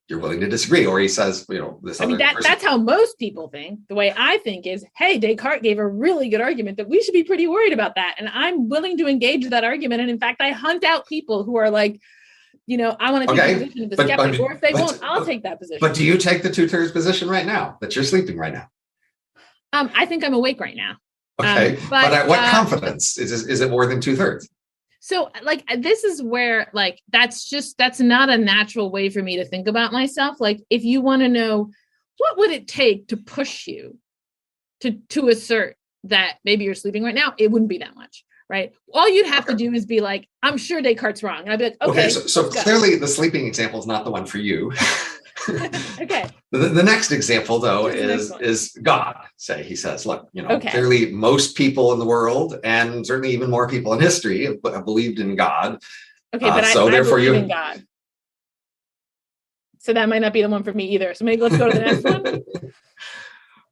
willing to disagree. Or he says, that's how most people think. The way I think is, hey, Descartes gave a really good argument that we should be pretty worried about that. And I'm willing to engage that argument. And in fact, I hunt out people who are like, I want to take the position of the skeptic, or if they won't, I'll take that position. But do you take the 2/3 position right now that you're sleeping right now? I think I'm awake right now. Okay, but at what confidence? Is it more than 2/3? So this is where that's not a natural way for me to think about myself. Like, if you want to know what would it take to push you to assert that maybe you're sleeping right now, it wouldn't be that much. Right. All you'd have to do is be like, I'm sure Descartes' wrong. And I'd be like, okay. So clearly the sleeping example is not the one for you. Okay. The next example, though, is God. He says, look, clearly most people in the world, and certainly even more people in history, have believed in God. Okay, but I believe in God. So that might not be the one for me either. So maybe let's go to the next one.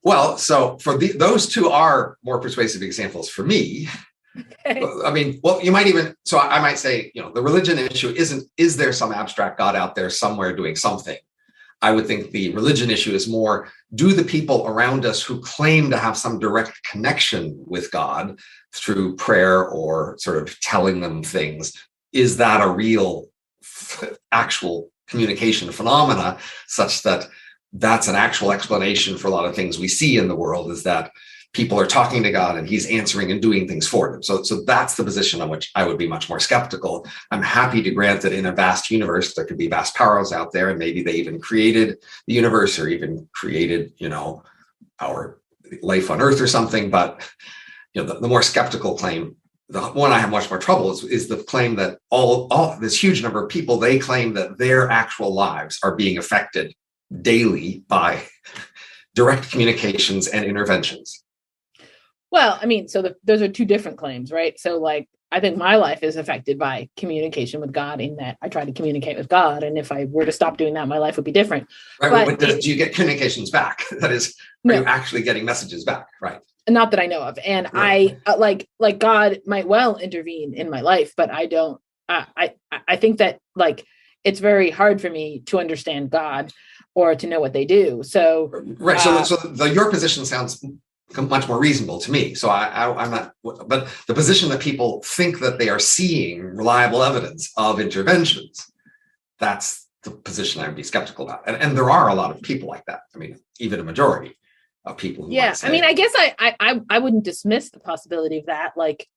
Well, so for those two are more persuasive examples for me. Okay. I mean, well, you might even, so I might say, the religion issue is there some abstract God out there somewhere doing something? I would think the religion issue is more, do the people around us who claim to have some direct connection with God through prayer or sort of telling them things, is that a real actual communication phenomena such that that's an actual explanation for a lot of things we see in the world, is that people are talking to God and he's answering and doing things for them. So that's the position on which I would be much more skeptical. I'm happy to grant that in a vast universe, there could be vast powers out there, and maybe they even created the universe or even created, our life on Earth or something. But, the more skeptical claim, the one I have much more trouble is the claim that all this huge number of people, they claim that their actual lives are being affected daily by direct communications and interventions. Well, I mean, so those are two different claims, right? So like, I think my life is affected by communication with God, in that I try to communicate with God. And if I were to stop doing that, my life would be different. Right. But do you get communications back? That is, are you actually getting messages back? Right. Not that I know of. And right. I like God might well intervene in my life, but I don't, I think that like, it's very hard for me to understand God or to know what they do. So, right. So your position sounds much more reasonable to me. So I'm not, but the position that people think that they are seeing reliable evidence of interventions, that's the position I would be skeptical about. And there are a lot of people like that. I mean, even a majority of people who I mean, I guess I wouldn't dismiss the possibility of that. Like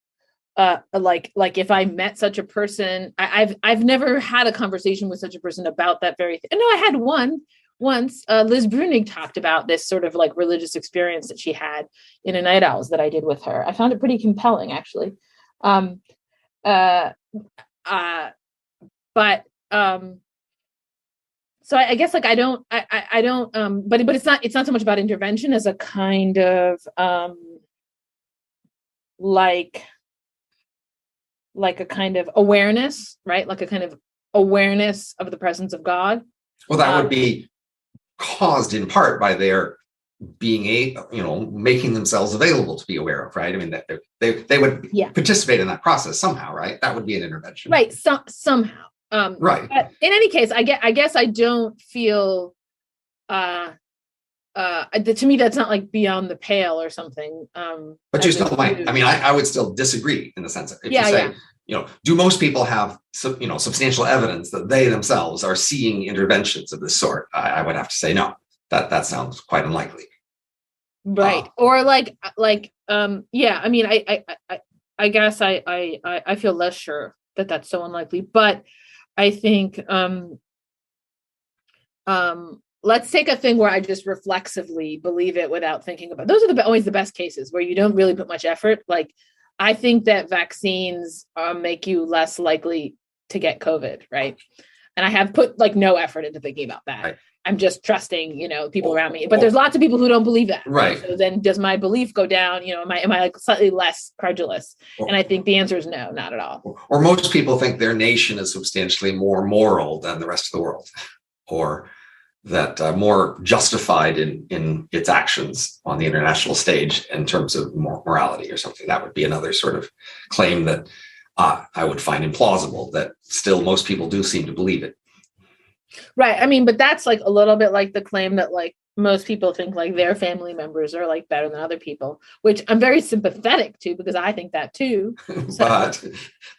if I met such a person, I've never had a conversation with such a person about that very thing. No, I had once. Liz Brunig talked about this sort of like religious experience that she had in a Night Owls that I did with her. I found it pretty compelling, actually. So I guess like I don't, but it's not so much about intervention as a kind of like a kind of awareness, right? Like a kind of awareness of the presence of God. Well, that would be caused in part by their being making themselves available to be aware of, right? I mean, that they would participate in that process somehow, right? That would be an intervention, right? Somehow, right. But in any case, I guess I don't feel. To me, that's not like beyond the pale or something. But you still might. I mean, I would still disagree in the sense that if you say, do most people have substantial evidence that they themselves are seeing interventions of this sort? I would have to say no. That sounds quite unlikely. Right. Or I mean, I guess I feel less sure that that's so unlikely, but I think let's take a thing where I just reflexively believe it without thinking about it. Those are always the best cases where you don't really put much effort. Like, I think that vaccines make you less likely to get COVID, right? And I have put like no effort into thinking about that. Right. I'm just trusting, people around me. But there's lots of people who don't believe that. Right. So then does my belief go down? Am I like slightly less credulous? And I think the answer is no, not at all. Or most people think their nation is substantially more moral than the rest of the world, or that more justified in its actions on the international stage in terms of morality or something. That would be another sort of claim that I would find implausible, that still most people do seem to believe it. Right. I mean, but that's like a little bit like the claim that like most people think like their family members are like better than other people, which I'm very sympathetic to because I think that too. So, but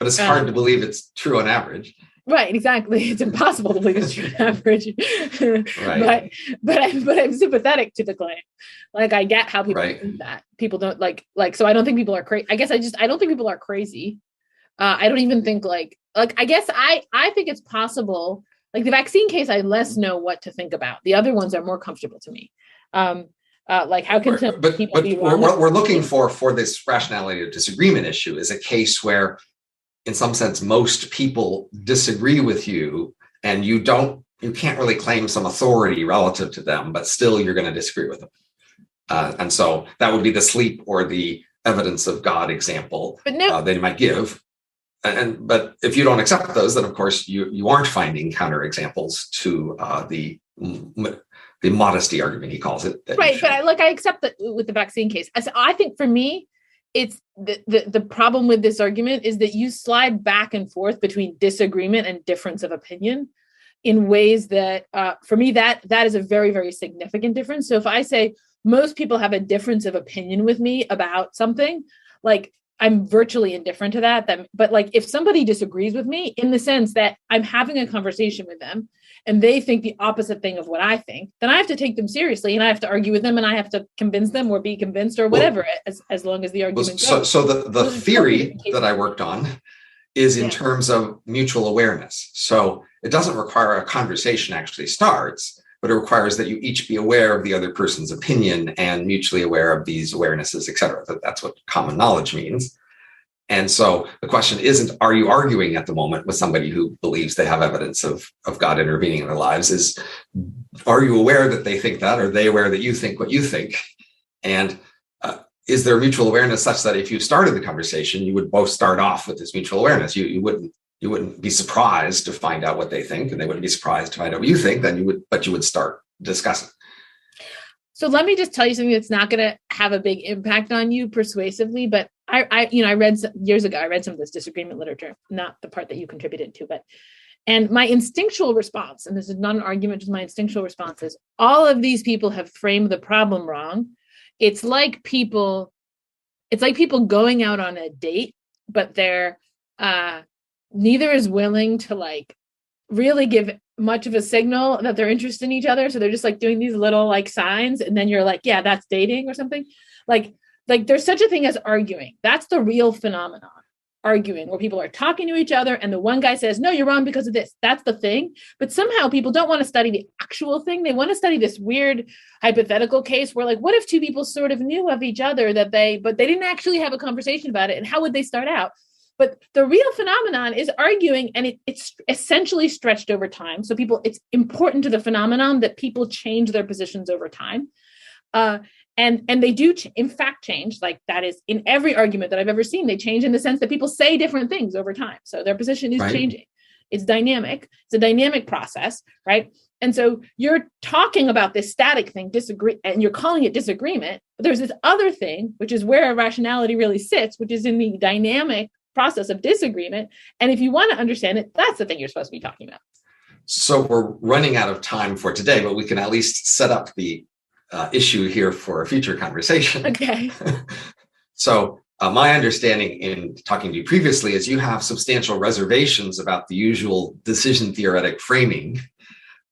it's hard to believe it's true on average. Right, exactly. It's impossible to believe it's true on average. Right. But I'm sympathetic to the claim. Like, I get how people think that. People don't like so I don't think people are crazy. I guess I don't think people are crazy. I don't even think like I guess I think it's possible. Like the vaccine case, I less know what to think about. The other ones are more comfortable to me. Like how can people be wrong? What we're looking for this rationality of disagreement issue is a case where, in some sense, most people disagree with you, and you can't really claim some authority relative to them, but still you're going to disagree with them. And so that would be the sleep or the evidence of God example they might give. But if you don't accept those, then of course you aren't finding counterexamples to the modesty argument, he calls it. Right, but I accept that with the vaccine case. I think for me, it's the problem with this argument is that you slide back and forth between disagreement and difference of opinion in ways that, for me, that is a very, very significant difference. So if I say most people have a difference of opinion with me about something, like I'm virtually indifferent to that. But like if somebody disagrees with me in the sense that I'm having a conversation with them and they think the opposite thing of what I think, then I have to take them seriously and I have to argue with them and I have to convince them or be convinced or whatever, as long as the argument goes. So the theory that I worked on is in terms of mutual awareness. So it doesn't require a conversation actually starts, but it requires that you each be aware of the other person's opinion and mutually aware of these awarenesses, et cetera. That's what common knowledge means. And so the question isn't, are you arguing at the moment with somebody who believes they have evidence of God intervening in their lives? Is, are you aware that they think that? Are they aware that you think what you think? And is there mutual awareness such that if you started the conversation, you would both start off with this mutual awareness? You wouldn't be surprised to find out what they think, and they wouldn't be surprised to find out what you think. Then you would start discussing. So let me just tell you something that's not going to have a big impact on you persuasively, but I read years ago, I read some of this disagreement literature, not the part that you contributed to, and my instinctual response, and this is not an argument, just my instinctual response is, all of these people have framed the problem wrong. It's like people going out on a date, but they're neither is willing to like really give much of a signal that they're interested in each other. So they're just like doing these little like signs, and then you're like, yeah, that's dating or something. Like there's such a thing as arguing. That's the real phenomenon. Arguing, where people are talking to each other and the one guy says, no, you're wrong because of this. That's the thing. But somehow people don't want to study the actual thing. They want to study this weird hypothetical case where, like, what if two people sort of knew of each other but they didn't actually have a conversation about it, and how would they start out? But the real phenomenon is arguing, and it's essentially stretched over time. So it's important to the phenomenon that people change their positions over time. And they do, in fact, change. Like, that is in every argument that I've ever seen, they change in the sense that people say different things over time. So their position is changing. It's dynamic. It's a dynamic process, right? And so you're talking about this static thing, and you're calling it disagreement. But there's this other thing, which is where rationality really sits, which is in the dynamic process of disagreement. And if you want to understand it, that's the thing you're supposed to be talking about. So we're running out of time for today, but we can at least set up the issue here for a future conversation. Okay. So my understanding in talking to you previously is you have substantial reservations about the usual decision theoretic framing.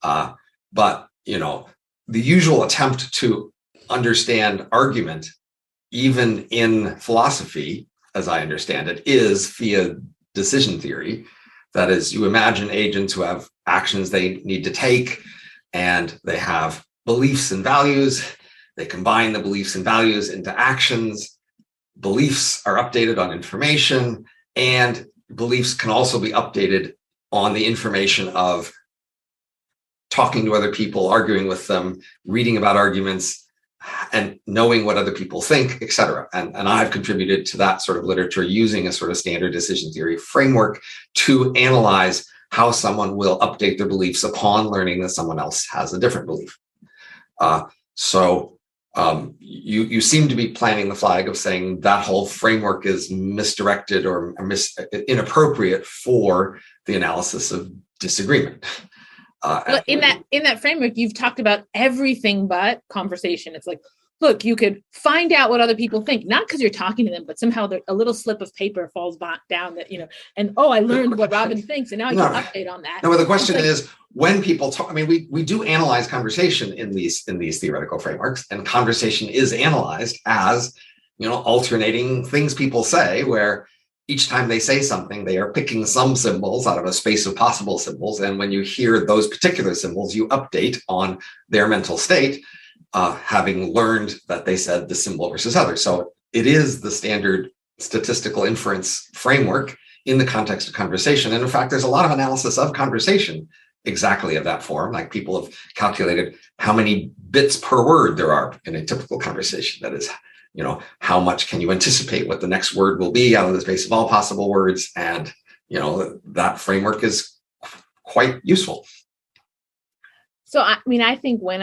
But, the usual attempt to understand argument, even in philosophy, as I understand it, is via decision theory. That is, you imagine agents who have actions they need to take, and they have beliefs and values. They combine the beliefs and values into actions. Beliefs are updated on information, and beliefs can also be updated on the information of talking to other people, arguing with them, reading about arguments, and knowing what other people think, et cetera. And I've contributed to that sort of literature using a sort of standard decision theory framework to analyze how someone will update their beliefs upon learning that someone else has a different belief. You seem to be planting the flag of saying that whole framework is misdirected or inappropriate for the analysis of disagreement. Well, in that framework, you've talked about everything but conversation. It's like, look, you could find out what other people think, not because you're talking to them, but somehow a little slip of paper falls down that, and I learned what Robin thinks, and now I can update on that. No, but the question is, when people talk, we do analyze conversation in these theoretical frameworks, and conversation is analyzed as, alternating things people say, where each time they say something, they are picking some symbols out of a space of possible symbols. And when you hear those particular symbols, you update on their mental state, having learned that they said the symbol versus other. So it is the standard statistical inference framework in the context of conversation. And in fact, there's a lot of analysis of conversation exactly of that form. Like, people have calculated how many bits per word there are in a typical conversation. That is, how much can you anticipate what the next word will be out of the space of all possible words? And, that framework is quite useful. So, I think what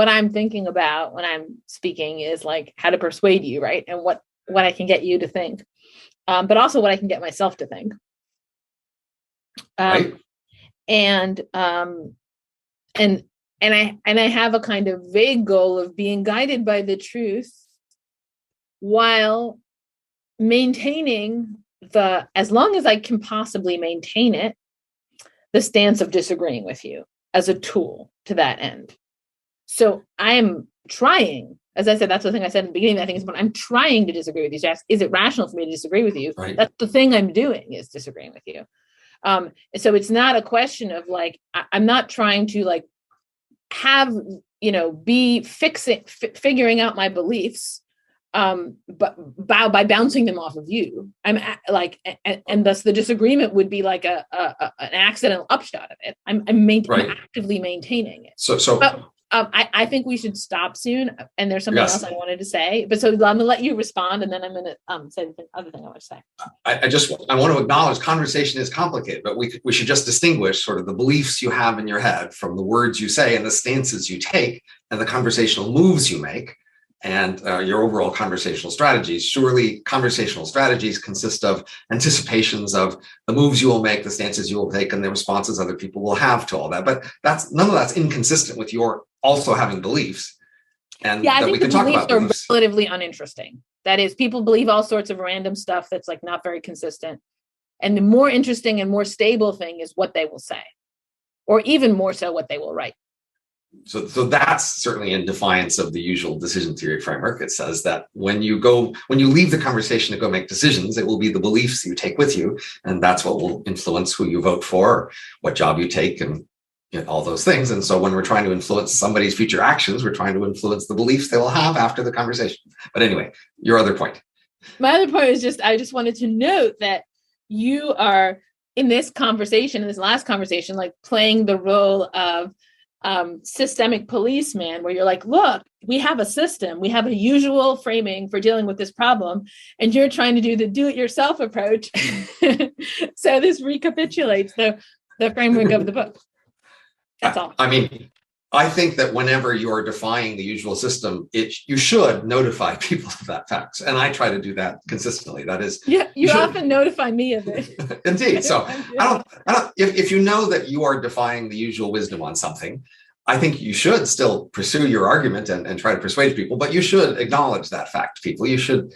I'm thinking about when I'm speaking is like how to persuade you, right? And what I can get you to think, but also what I can get myself to think. Right. And I have a kind of vague goal of being guided by the truth while maintaining as long as I can possibly maintain it, the stance of disagreeing with you as a tool to that end. So I'm trying, as I said, that's the thing I said in the beginning, I think is when I'm trying to disagree with you. So is it rational for me to disagree with you? Right. That's the thing I'm doing, is disagreeing with you. So it's not a question of like, I'm not trying to like have, be figuring out my beliefs, but by bouncing them off of you. I'm like, and thus the disagreement would be like an accidental upshot of it. I'm actively maintaining it. But, I think we should stop soon. And there's something else I wanted to say, but so I'm going to let you respond, and then I'm going to say the other thing I want to say. I want to acknowledge conversation is complicated, but we should just distinguish sort of the beliefs you have in your head from the words you say and the stances you take and the conversational moves you make and your overall conversational strategies. Surely conversational strategies consist of anticipations of the moves you will make, the stances you will take, and the responses other people will have to all that. But none of that's inconsistent with your also having beliefs. And I think the beliefs are relatively uninteresting. That is, people believe all sorts of random stuff that's like not very consistent. And the more interesting and more stable thing is what they will say, or even more so what they will write. So that's certainly in defiance of the usual decision theory framework. It says that when you leave the conversation to go make decisions, it will be the beliefs you take with you, and that's what will influence who you vote for, what job you take, and all those things. And so when we're trying to influence somebody's future actions, we're trying to influence the beliefs they will have after the conversation. But anyway, your other point. My other point is I just wanted to note that you are in this last conversation, like playing the role of systemic policeman, where you're like, look, we have a system, we have a usual framing for dealing with this problem, and you're trying to do the do-it-yourself approach. So this recapitulates the framework of the book. That's all. I mean, I think that whenever you're defying the usual system, you should notify people of that fact. And I try to do that consistently. That is, you often notify me of it. Indeed. So I don't, if you know that you are defying the usual wisdom on something, I think you should still pursue your argument and try to persuade people, but you should acknowledge that fact, people. You shouldn't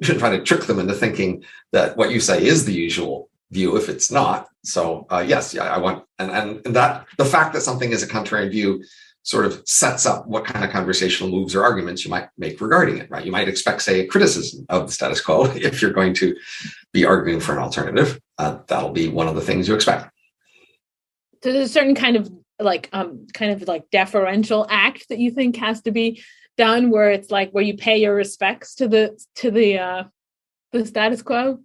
try to trick them into thinking that what you say is the usual view if it's not. So I want, and that the fact that something is a contrarian view sort of sets up what kind of conversational moves or arguments you might make regarding it, right? You might expect, say, a criticism of the status quo if you're going to be arguing for an alternative. That'll be one of the things you expect. So there's a certain kind of deferential act that you think has to be done, where it's like where you pay your respects to the status quo.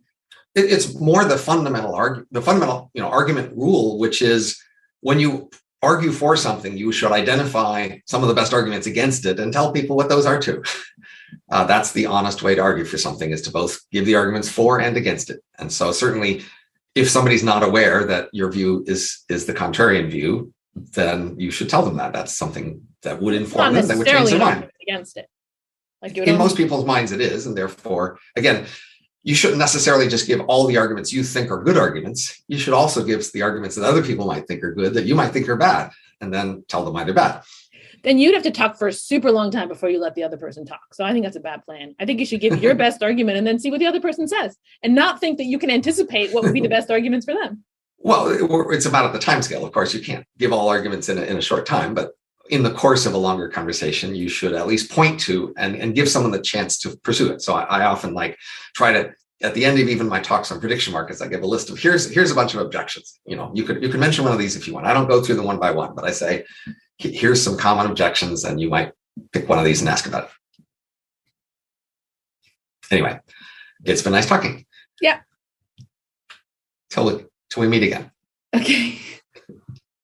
It's more the fundamental argument rule, which is when you argue for something, you should identify some of the best arguments against it and tell people what those are too. That's the honest way to argue for something, is to both give the arguments for and against it. And so certainly if somebody's not aware that your view is the contrarian view, then you should tell them that. That's something that would inform them, that would change their mind. Against it. In most people's minds it is, and therefore, again, you shouldn't necessarily just give all the arguments you think are good arguments. You should also give the arguments that other people might think are good, that you might think are bad, and then tell them why they're bad. Then you'd have to talk for a super long time before you let the other person talk. So I think that's a bad plan. I think you should give your best argument and then see what the other person says, and not think that you can anticipate what would be the best arguments for them. Well, it's about the time scale. Of course, you can't give all arguments in a short time, but in the course of a longer conversation, you should at least point to and give someone the chance to pursue it. So I often try to, at the end of even my talks on prediction markets, I give a list of here's a bunch of objections. You could mention one of these if you want. I don't go through them one by one, but I say, here's some common objections, and you might pick one of these and ask about it. Anyway, it's been nice talking. Yeah. Till we meet again. Okay.